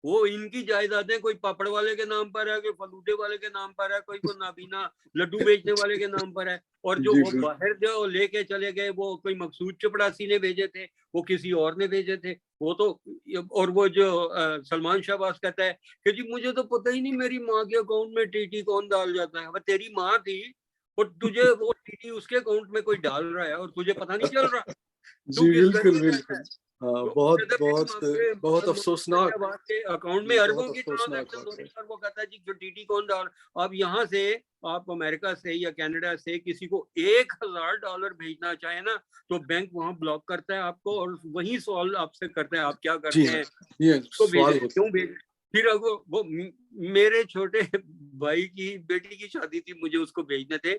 وہ ان کی جائیدادیں کوئی پاپڑ والے کے نام پر ہے، کوئی فلودے والے کے نام پر ہے، کوئی نابینا لڈو بیچنے والے کے نام پر ہے۔ اور جو وہ باہر جو لے کے چلے گئے، وہ کوئی مقصود چپڑاسی نے بھیجے تھے، وہ کسی اور نے بھیجے تھے، وہ تو۔ اور وہ جو سلمان شہباز کہتا ہے کہ جی مجھے تو پتہ ہی نہیں میری ماں کے اکاؤنٹ میں ٹی ٹی کون ڈال جاتا ہے۔ تیری ماں تھی اور تجھے وہ ٹی ٹی اس کے اکاؤنٹ میں کوئی ڈال رہا ہے اور تجھے پتہ نہیں چل رہا۔ جی بالکل بالکل، بہت بہت بہت افسوسناک اکاؤنٹ میں اربوں بہت کی افسوسناک ٹرانزیکشن بات ہونے ہے۔ پر وہ کہتا ہے جی جو ٹی ٹی کون ڈال۔ اب یہاں سے آپ امریکہ سے یا کینیڈا سے کسی کو $1000 بھیجنا چاہیں نا تو بینک وہاں بلاک کرتا ہے آپ کو، اور وہی سوال آپ سے کرتا ہے آپ کیا جی کرتے ہیں، یہ کو سوال بھیجیں، ہوتا کیوں ہے۔ بھیجیں۔ پھر وہ میرے چھوٹے بھائی کی بیٹی کی شادی تھی، مجھے اس کو بھیجنے تھے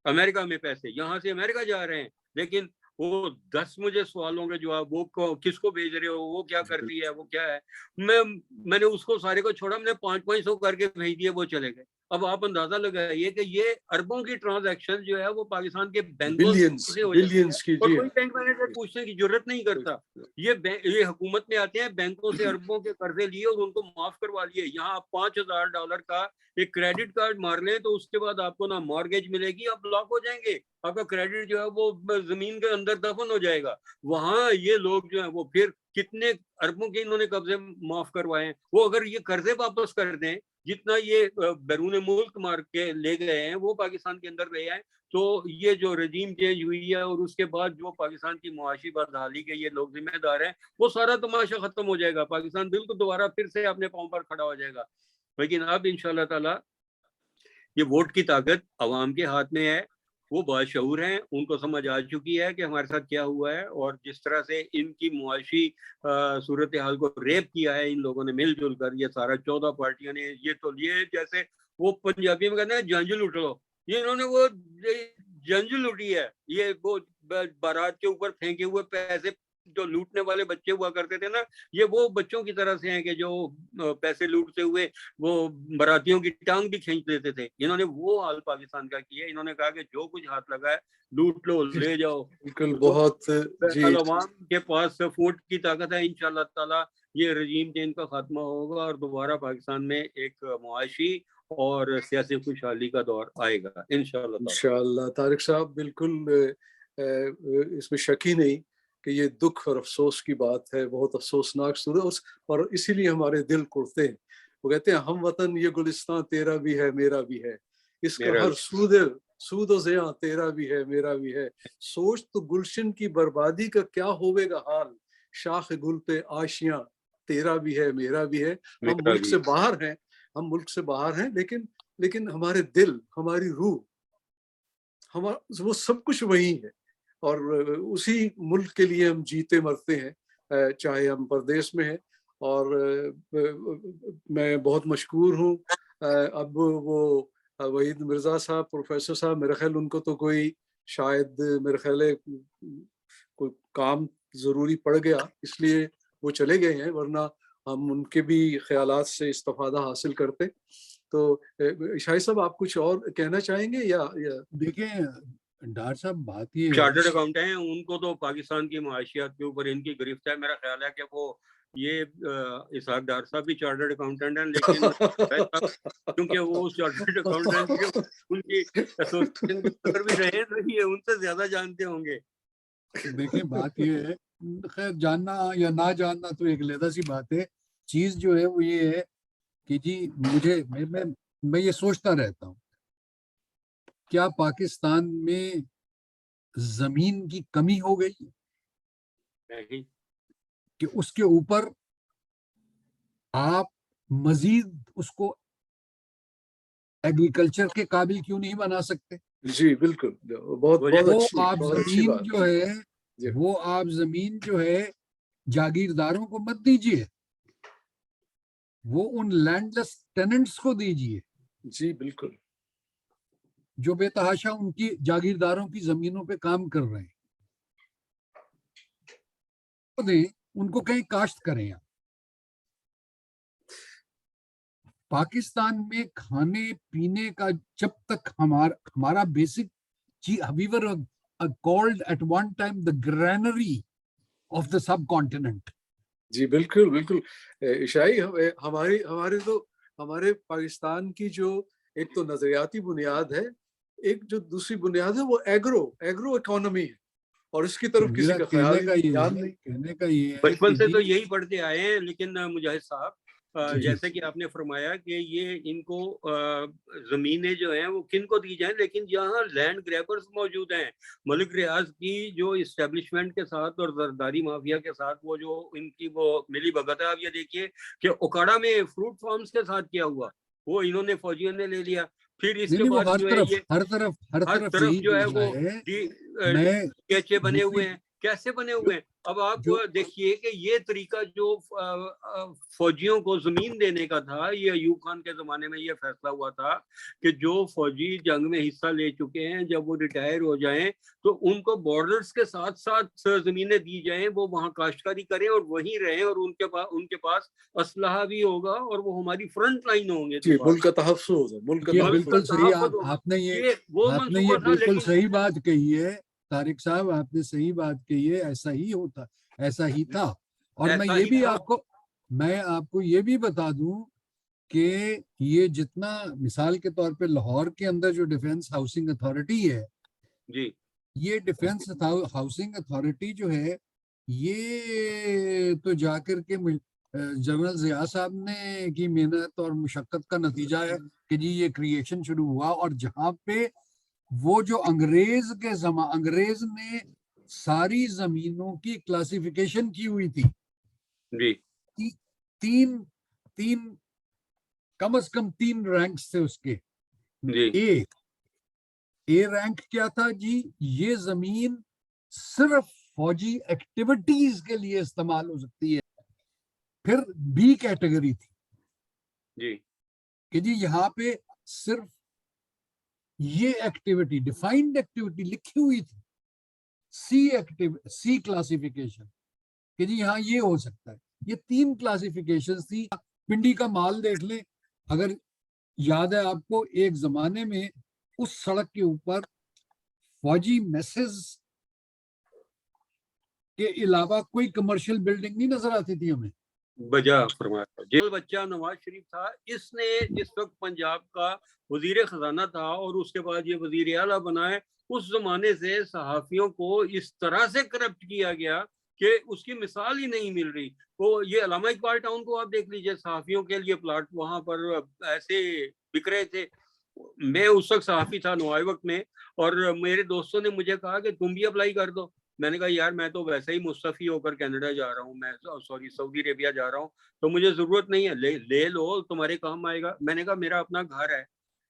امریکہ میں پیسے، یہاں سے امریکہ جا رہے ہیں، لیکن وہ 10 مجھے سوالوں کے جواب، وہ کس کو بھیج رہے ہو، وہ کیا کرتی ہے، وہ کیا ہے۔ میں نے اس کو سارے کو چھوڑا، میں نے 500 کر کے بھیج دیے، وہ چلے گئے۔ اب آپ اندازہ لگائیے کہ یہ اربوں کی ٹرانزیکشن جو ہے وہ پاکستان کے بینکوں سے ہو جاتی ہے، بلینز کی، اور جی کوئی بینک مینیجر پوچھنے کی ضرورت نہیں کرتا۔ یہ حکومت میں آتے ہیں، بینکوں سے اربوں کے قرضے لیے اور ان کو معاف کروا لیے۔ یہاں آپ $5000 کا ایک کریڈٹ کارڈ مار لیں تو اس کے بعد آپ کو نہ مارگیج ملے گی، آپ بلاک ہو جائیں گے، آپ کا کریڈٹ جو ہے وہ زمین کے اندر دفن ہو جائے گا۔ وہاں یہ لوگ جو ہیں وہ پھر کتنے اربوں کے انہوں نے قبضے معاف کروائے ہیں، وہ اگر یہ قرضے واپس کر دیں جتنا یہ بیرون ملک مار کے لے گئے ہیں وہ پاکستان کے اندر لے آئیں، تو یہ جو رجیم چینج ہوئی ہے اور اس کے بعد جو پاکستان کی معاشی بدحالی کے یہ لوگ ذمہ دار ہیں، وہ سارا تماشا ختم ہو جائے گا، پاکستان بالکل دوبارہ پھر سے اپنے پاؤں پر کھڑا ہو جائے گا۔ لیکن اب انشاءاللہ تعالی یہ ووٹ کی طاقت عوام کے ہاتھ میں ہے، وہ باشعور ہیں، ان کو سمجھ آ چکی ہے کہ ہمارے ساتھ کیا ہوا ہے، اور جس طرح سے ان کی معاشی صورتحال کو ریپ کیا ہے ان لوگوں نے مل جل کر، یہ سارا 14 پارٹیاں نے، یہ تو یہ جیسے وہ پنجابی میں کہتے ہیں جنج لوٹ لو، یہ انہوں نے وہ جنج لوٹی ہے، یہ وہ بارات کے اوپر پھینکے ہوئے پیسے جو لوٹنے والے بچے ہوا کرتے تھے نا، یہ وہ بچوں کی طرح سے ہیں کہ جو پیسے لوٹتے ہوئے وہ براتیوں کی ٹانگ بھی کھینچ دیتے تھے۔ انہوں نے وہ حال پاکستان کا کیا ہے، انہوں نے کہا کہ جو کچھ ہاتھ لگا ہے لوٹ لو، لے جاؤ۔ بالکل، بہت جی عوام کے پاس ووٹ کی طاقت ہے، انشاءاللہ تعالی یہ رجیم چینج کا خاتمہ ہوگا اور دوبارہ پاکستان میں ایک معاشی اور سیاسی خوشحالی کا دور آئے گا انشاءاللہ تعالی۔ انشاءاللہ طارق صاحب، بالکل اس میں شک ہی نہیں کہ یہ دکھ اور افسوس کی بات ہے، بہت افسوسناک صورت، اور اسی لیے ہمارے دل کرتے ہیں۔ وہ کہتے ہیں ہم وطن یہ گلستان تیرا بھی ہے میرا بھی ہے، اس کا ہر سود و زیاں تیرا بھی ہے میرا بھی ہے، سوچ تو گلشن کی بربادی کا کیا ہوئے گا حال، شاخ گل پہ آشیاں تیرا بھی ہے میرا بھی ہے۔ ہم ملک سے باہر ہیں، ہم ملک سے باہر ہیں، لیکن ہمارے دل، ہماری روح، وہ سب کچھ وہی ہے، اور اسی ملک کے لیے ہم جیتے مرتے ہیں، چاہے ہم پردیس میں ہیں۔ اور میں بہت مشکور ہوں، اب وہ وحید مرزا صاحب، پروفیسر صاحب، میرے خیال ان کو تو کوئی شاید میرے خیال ہے کوئی کام ضروری پڑ گیا اس لیے وہ چلے گئے ہیں، ورنہ ہم ان کے بھی خیالات سے استفادہ حاصل کرتے۔ تو شاہد صاحب آپ کچھ اور کہنا چاہیں گے یا دیکھیں ڈاکٹر صاحب، بات یہ ہے چارٹرڈ اکاؤنٹ ہیں، ان کو تو پاکستان کی معاشیات کے اوپر ان کی گرفت ہے۔ میرا خیال ہے کہ وہ یہ اسحاق ڈار صاحب بھی چارٹرڈ اکاؤنٹنٹ ہیں، لیکن کیونکہ وہ چارٹرڈ اکاؤنٹنٹ کے ان کی ایسوسیشن کے اندر بھی رہے تو یہ ان سے زیادہ جانتے ہوں گے۔ دیکھیں بات یہ ہے، خیر جاننا یا نہ جاننا تو ایک علیحدہ سی بات ہے، چیز جو ہے وہ یہ ہے کہ جی میں یہ سوچتا رہتا ہوں، کیا پاکستان میں زمین کی کمی ہو گئی کہ اس کے اوپر آپ مزید اس کو ایگریکلچر کے قابل کیوں نہیں بنا سکتے؟ جی بالکل، بہت وہ اچھی آپ بہت اچھی زمین بات۔ جو ہے جی وہ آپ زمین جو ہے جاگیرداروں کو مت دیجیے, وہ ان لینڈ لیس ٹیننٹس کو دیجیے جی بالکل. جو بے تحاشا ان کی جاگیرداروں کی زمینوں پہ کام کر رہے ہیں. دیں ان کو کہیں کاشت کریں. آپ پاکستان میں کھانے پینے کا جب تک ہمارا basic we were called at one time the granary of the subcontinent. جی بالکل بالکل. عشائی ہمارے پاکستان کی جو ایک تو نظریاتی بنیاد ہے, ایک جو دوسری بنیاد ہے وہ ایگرو اکانومی ہے, اور اس کی طرف کسی کا خیال نہیں. کہنے کا یہ ہے بچپن سے تو یہی پڑھتے آئے ہیں. لیکن مجاہد صاحب جیسے کہ آپ نے فرمایا کہ یہ ان کو زمینیں جو ہیں وہ کن کو دی جائیں, لیکن جہاں لینڈ گریبرز موجود ہیں, ملک ریاض کی جو اسٹیبلشمنٹ کے ساتھ اور زرداری مافیا کے ساتھ وہ جو ان کی وہ ملی بھگت ہے, آپ یہ دیکھیے کہ اوکاڑا میں فروٹ فارمز کے ساتھ کیا ہوا, وہ انہوں نے فوجیوں نے لے لیا. پھر اس کے بعد جو ہے یہ ہر طرف جو ہے وہ کیچے بنے ہوئے ہیں. کیسے بنے ہوئے ہیں؟ اب آپ دیکھیے کہ یہ طریقہ جو فوجیوں کو زمین دینے کا تھا, یہ ایوب خان کے زمانے میں یہ فیصلہ ہوا تھا کہ جو فوجی جنگ میں حصہ لے چکے ہیں جب وہ ریٹائر ہو جائیں تو ان کو بارڈرز کے ساتھ ساتھ زمینیں دی جائیں, وہ وہاں کاشتکاری کریں اور وہیں رہیں, اور ان کے پاس اسلحہ بھی ہوگا اور وہ ہماری فرنٹ لائن ہوں گے. ملک کا تحفظ ہوگا. بالکل صحیح. آپ نے یہ بالکل صحیح بات کہی ہے طارق صاحب, آپ نے صحیح بات کہی ہے. ایسا ہی تھا. اور میں آپ کو یہ بھی بتا دوں کہ یہ جتنا مثال کے طور پہ لاہور کے اندر جو ڈیفنس ہاؤسنگ اتھارٹی ہے, جی یہ ڈیفنس ہاؤسنگ اتھارٹی جو ہے یہ تو جا کر کے جنرل ضیاء صاحب نے کی محنت اور مشقت کا نتیجہ ہے کہ جی یہ کریشن شروع ہوا. اور جہاں پہ وہ جو انگریز نے ساری زمینوں کی کلاسیفیکیشن کی ہوئی تھی, جی تین کم از کم 3 رینکس تھے اس کے. جی اے رینک کیا تھا جی, یہ زمین صرف فوجی ایکٹیویٹیز کے لیے استعمال ہو سکتی ہے. پھر بی کیٹیگری تھی جی کہ جی یہاں پہ صرف یہ ایکٹیویٹی ڈیفائنڈ ایکٹیویٹی لکھی ہوئی تھی. سی کلاسیفیکیشن کہ جی یہاں یہ ہو سکتا ہے. یہ 3 کلاسیفیکیشن تھی. پنڈی کا مال دیکھ لیں, اگر یاد ہے آپ کو, ایک زمانے میں اس سڑک کے اوپر فوجی میسز کے علاوہ کوئی کمرشل بلڈنگ نہیں نظر آتی تھی ہمیں. بجا فرمایا. جو بچہ نواز شریف تھا, اس نے جس وقت پنجاب کا وزیر خزانہ تھا اور اس کے بعد یہ وزیر اعلیٰ بنا ہے, اس زمانے سے صحافیوں کو اس طرح سے کرپٹ کیا گیا کہ اس کی مثال ہی نہیں مل رہی. وہ یہ علامہ اقبال ٹاؤن کو آپ دیکھ لیجئے, صحافیوں کے لیے پلاٹ وہاں پر ایسے بک رہے تھے. میں اس وقت صحافی تھا نوائے وقت میں, اور میرے دوستوں نے مجھے کہا کہ تم بھی اپلائی کر دو. میں نے کہا یار میں تو ویسے ہی مستعفی ہو کر کینیڈا جا رہا ہوں, میں سعودی عربیہ جا رہا ہوں, تو مجھے ضرورت نہیں ہے. لے لو, تمہارے کام آئے گا. میں نے کہا میرا اپنا گھر ہے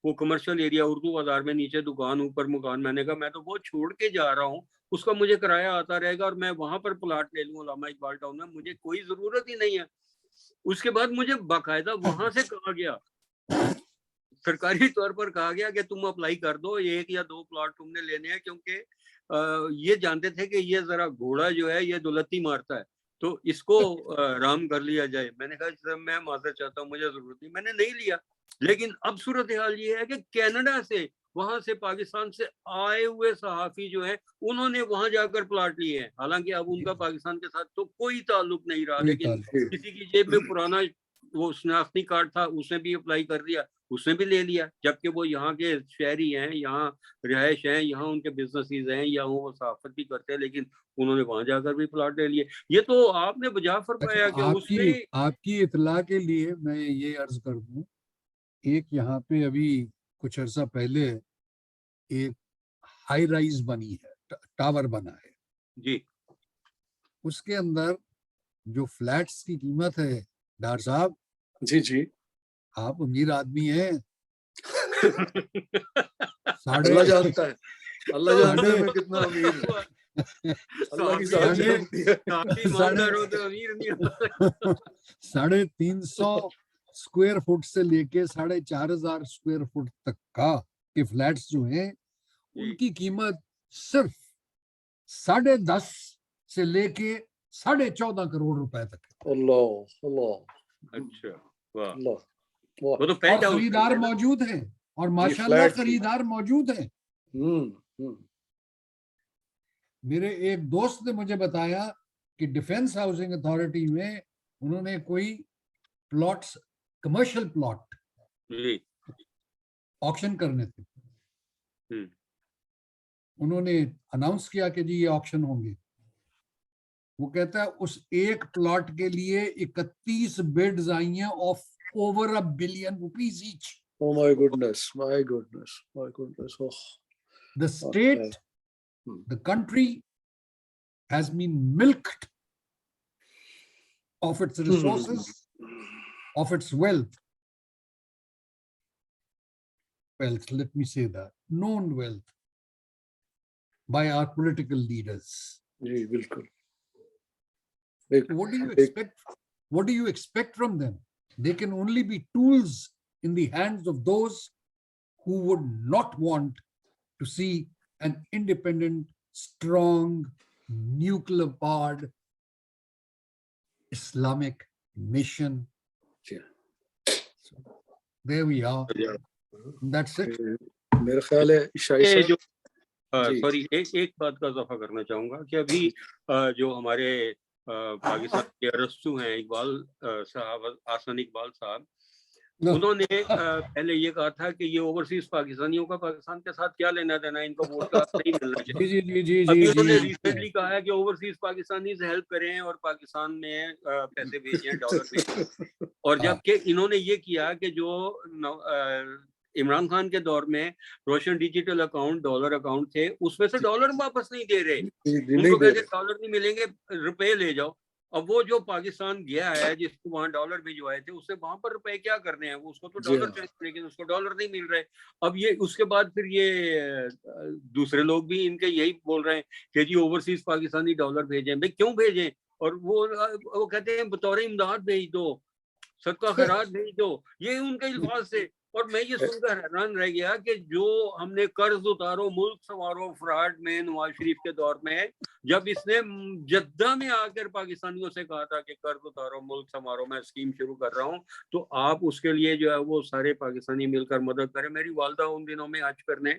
وہ کمرشل ایریا اردو بازار میں, نیچے دکان اوپر مکان. میں نے کہا میں تو وہ چھوڑ کے جا رہا ہوں, اس کا مجھے کرایہ آتا رہے گا اور میں وہاں پر پلاٹ لے لوں علامہ اقبال ٹاؤن میں, مجھے کوئی ضرورت ہی نہیں ہے. اس کے بعد مجھے باقاعدہ وہاں سے کہا گیا, سرکاری طور پر کہا گیا کہ تم اپلائی کر دو, 1 یا 2 پلاٹ تم نے لینے ہیں, کیونکہ یہ جانتے تھے کہ یہ ذرا گھوڑا جو ہے یہ دولتی مارتا ہے, تو اس کو رام کر لیا جائے. میں نے کہا میں معذرت چاہتا ہوں, مجھے ضرورت نہیں, میں نے نہیں لیا. لیکن اب صورتحال یہ ہے کہ کینیڈا سے, وہاں سے پاکستان سے آئے ہوئے صحافی جو ہیں انہوں نے وہاں جا کر پلاٹ لیے ہیں, حالانکہ اب ان کا پاکستان کے ساتھ تو کوئی تعلق نہیں رہا, لیکن کسی کی جیب میں پرانا وہ شناختی کارڈ تھا, اس نے بھی اپلائی کر دیا, اس نے بھی لے لیا, جبکہ وہ یہاں کے شہری ہیں, یہاں رہائش ہیں, یہاں ان کے بزنسز ہیں, یا وہ صحافت بھی کرتے ہیں, لیکن انہوں نے وہاں جا کر بھی پلاٹ لے لیے. یہ تو آپ نے بجا فرمایا کہ اس میں آپ کی اطلاع کے لیے میں یہ عرض کر دوں, ایک یہاں پہ ابھی کچھ عرصہ پہلے ایک ہائی رائز بنی ہے, ٹاور بنا ہے جی, اس کے اندر جو فلیٹس کی قیمت ہے ڈار صاحب, جی جی آپ امیر آدمی ہیں, اللہ جانتا ہے, اللہ جانتا ہے میں کتنا امیر ہوں. اللہ کی ذات جانتی ہے. کافی ایماندار ہو تو امیر نہیں ہو. 350 اسکوائر فٹ سے لے کے 4,500 اسکوائر فٹ تک کا کے فلیٹس جو ہیں ان کی قیمت صرف 10.5 سے لے کے 14.5 کروڑ روپے تک ہے. اللہ اللہ. اچھا واہ. اللہ وہ تو اور پینٹ ہاؤس خریدار موجود ہیں اور ماشاءاللہ خریدار موجود ہیں. میرے ایک دوست نے مجھے بتایا کہ ڈیفنس ہاؤسنگ اتھارٹی میں انہوں نے کوئی پلاٹس کمرشل پلاٹ جی آکشن کرنے تھے. ہم. انہوں نے اناؤنس کیا کہ جی یہ آکشن ہوں گے. وہ کہتا ہے اس ایک پلاٹ کے لیے 31 bids آئی ہیں of over $1 billion each. Oh my goodness, my goodness, my goodness. Oh. The state, the country has been milked of its resources, of its wealth. Wealth, let me say that, known wealth by our political leaders. جی بالکل. What do you expect? What do you expect from them? They can only be tools in the hands of those who would not want to see an independent, strong, nuclear-powered Islamic nation. So, there we are. That's it. میرا خیال ہے عیسائی صاحب sorry ایک بات کا اضافہ کرنا چاہوں گا کہ ابھی جو ہمارے پاکستان کے ارسطو ہیں اقبال صاحب، حسن اقبال صاحب، انہوں نے پہلے یہ کہا تھا کہ یہ اوورسیز پاکستانیوں کا پاکستان کے ساتھ کیا لینا دینا، ان کو ووٹ کا حق نہیں ملنا چاہیے. ابھی انہوں نے ریسنٹلی کہا ہے کہ اوورسیز پاکستانی سے ہیلپ کریں اور پاکستان میں پیسے بھیجیں، ڈالر بھیجیں. اور جبکہ انہوں نے یہ کیا کہ جو عمران خان کے دور میں روشن ڈیجیٹل اکاؤنٹ، ڈالر اکاؤنٹ تھے، اس میں سے ڈالر واپس نہیں دے رہے. ان کو کہتے ڈالر نہیں ملیں گے، روپے لے جاؤ. اب وہ جو پاکستان گیا ہے جس کو وہاں ڈالر بھجوائے تھے، اس سے وہاں پر روپے کیا کرنے ہیں؟ وہ اس کو تو ڈالر چاہیے لیکن اس کو ڈالر نہیں مل رہے. اب یہ اس کے بعد پھر یہ دوسرے لوگ بھی ان کے یہی بول رہے ہیں کہ جی اوورسیز پاکستانی ڈالر بھیجیں. بھائی کیوں بھیجیں؟ اور وہ کہتے ہیں بطور امداد بھیج دو، صدقہ خیرات بھیج دو. یہ ان کے الفاظ سے. اور میں یہ سن کر حیران رہ گیا کہ جو ہم نے قرض اتارو ملک سنوارو فراڈ میں نواز شریف کے دور میں، جب اس نے جدہ میں آ کر پاکستانیوں سے کہا تھا کہ قرض اتارو ملک سنوارو، میں اسکیم شروع کر رہا ہوں، تو آپ اس کے لیے جو ہے وہ سارے پاکستانی مل کر مدد کریں. میری والدہ ان دنوں میں حج کرنے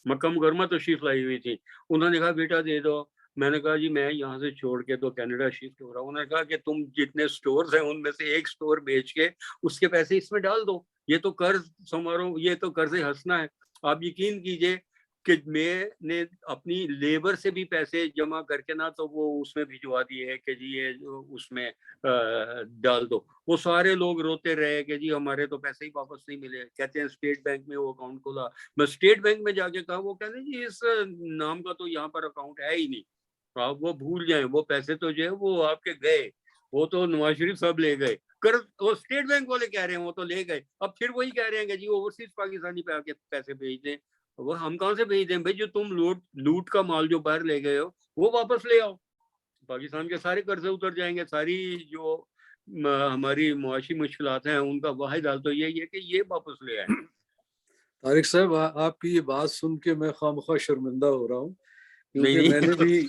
مکہ مکرمہ تشریف لائی ہوئی تھی. انہوں نے کہا بیٹا دے دو. میں نے کہا جی میں یہاں سے چھوڑ کے تو کینیڈا شفٹ ہو رہا ہوں. انہوں نے کہا کہ تم جتنے سٹورز ہیں ان میں سے ایک سٹور بیچ کے اس کے پیسے اس میں ڈال دو. یہ تو قرض سمارو، یہ تو قرض ہنسنا ہے. آپ یقین کیجئے کہ میں نے اپنی لیبر سے بھی پیسے جمع کر کے نا تو وہ اس میں بھجوا دیے کہ جی یہ اس میں ڈال دو. وہ سارے لوگ روتے رہے کہ جی ہمارے تو پیسے ہی واپس نہیں ملے. کہتے ہیں اسٹیٹ بینک میں وہ اکاؤنٹ کھولا. میں اسٹیٹ بینک میں جا کے کہا، وہ کہتے ہیں جی اس نام کا تو یہاں پر اکاؤنٹ ہے ہی نہیں، آپ وہ بھول جائیں. وہ پیسے تو جو ہے وہ آپ کے گئے، وہ تو نواز شریف صاحب لے گئے. وہ اسٹیٹ بینک والے کہہ رہے ہیں وہ تو لے گئے. اب پھر وہی کہہ رہے ہیں کہ جی اوورسیز پاکستانی پہ آ کے پیسے بھیج دیں. وہ ہم کہاں سے بھیج دیں بھائی؟ جو تم لوٹ کا مال جو باہر لے گئے ہو وہ واپس لے آؤ. پاکستان کے سارے قرضے اتر جائیں گے. ساری جو ہماری معاشی مشکلات ہیں ان کا واحد حل تو یہی ہے کہ یہ واپس لے آئیں. طارق صاحب آپ کی یہ بات سن کے میں خواہ شرمندہ ہو رہا ہوں، کیونکہ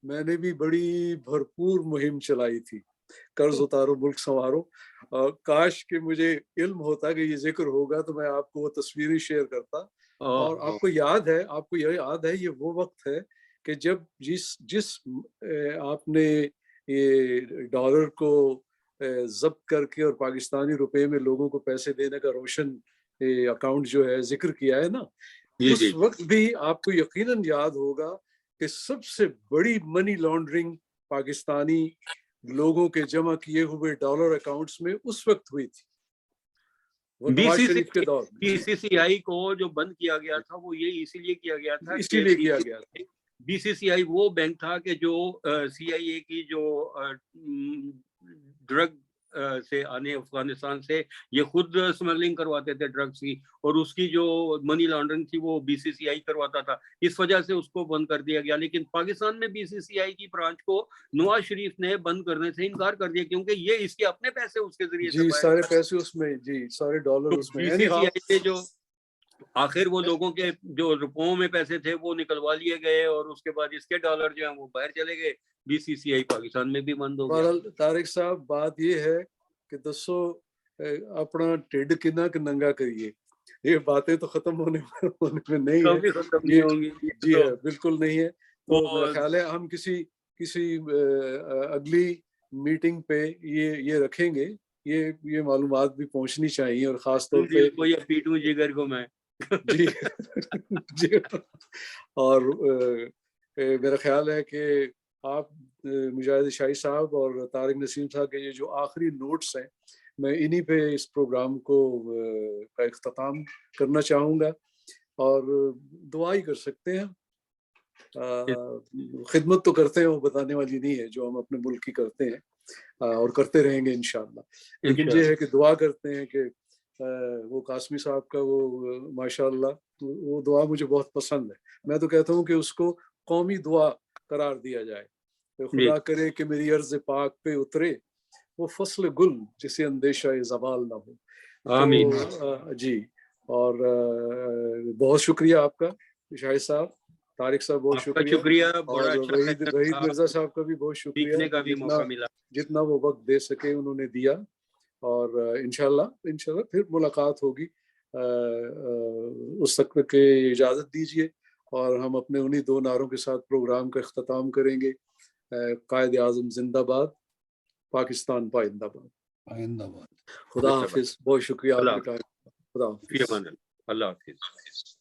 میں نے بھی بڑی بھرپور مہم چلائی تھی، قرض اتارو ملک سنوارو. کاش کہ مجھے علم ہوتا کہ یہ ذکر ہوگا تو میں آپ کو وہ تصویریں شیئر کرتا. اور آپ کو یاد ہے یہ وہ وقت ہے کہ جب جس آپ نے یہ ڈالر کو ضبط کر کے اور پاکستانی روپے میں لوگوں کو پیسے دینے کا روشن اکاؤنٹ جو ہے ذکر کیا ہے نا، اس وقت بھی آپ کو یقیناً یاد ہوگا کہ سب سے بڑی منی لانڈرنگ پاکستانی لوگوں کے جمع کیے ہوئے ڈالر اکاؤنٹس میں اس وقت ہوئی تھی. وہ نواز شریف کے دور میں بی سی سی آئی کو جو بند کیا گیا تھا وہ یہ اسی لیے کیا گیا تھا. بی سی سی آئی وہ بینک تھا کہ جو سی آئی اے کی جو ڈرگ سے آنے افغانستان سے یہ خود اسمگلنگ کرواتے تھے ڈرگس کی, اور اس کی جو منی لانڈرنگ تھی وہ BCCI کرواتا تھا, اس وجہ سے اس کو بند کر دیا گیا. لیکن پاکستان میں BCCI کی برانچ کو نواز شریف نے بند کرنے سے انکار کر دیا, کیونکہ یہ اس کے اپنے پیسے اس کے ذریعے سے جی باہر سارے پیسے اس میں, جی سارے ڈالر اس میں. BCCI سے جو آخر وہ لوگوں کے جو روپوں میں پیسے تھے وہ نکلوا لیے گئے, اور اس کے بعد اس کے ڈالر جو ہیں وہ باہر چلے گئے. BCCI پاکستان میں بھی بند ہو گیا. بہرحال طارق صاحب بات یہ ہے کہ دسو اپنا ٹھڈ کنا کہ ننگا کریے, یہ باتیں تو ختم ہونے میں نہیں کبھی ہے. ختم نہیں ہوں گی. جی ہے, بالکل نہیں ہے. تو میرا خیال ہے ہم کسی اگلی میٹنگ پہ یہ رکھیں گے, یہ معلومات بھی پہنچنی چاہیے, اور خاص طور پہ کوئی پیٹوں جگر کو میں. جی جی. اور میرا خیال ہے کہ آپ مجاہد شاہی صاحب اور طارق نسیم صاحب کے یہ جو آخری نوٹس ہیں, میں انہی پہ اس پروگرام کا اختتام کرنا چاہوں گا. اور دعا ہی کر سکتے ہیں, خدمت تو کرتے ہیں, وہ بتانے والی نہیں ہے, جو ہم اپنے ملک کی کرتے ہیں اور کرتے رہیں گے انشاءاللہ. لیکن یہ ہے کہ دعا کرتے ہیں کہ وہ قاسمی صاحب کا وہ ماشاءاللہ وہ دعا مجھے بہت پسند ہے. میں تو کہتا ہوں کہ اس کو قومی دعا قرار دیا جائے. خدا کرے کہ میری عرض پاک پہ اترے وہ فصل گل جسے اندیشہ زوال نہ ہو. آمین. جی, اور بہت شکریہ آپ کا شاہد صاحب, طارق صاحب بہت شکریہ, اور وحید مرزا صاحب کا بھی بہت شکریہ. جتنا وہ وقت دے سکے انہوں نے دیا, اور انشاءاللہ پھر ملاقات ہوگی. اس تک کے اجازت دیجیے, اور ہم اپنے انہی 2 نعروں کے ساتھ پروگرام کا اختتام کریں گے. قائد اعظم زندہ باد, پاکستان پائندہ باد. آئندہ باد. خدا حافظ. بہت شکریہ آپ کا. خدا حافظ. اللہ حافظ.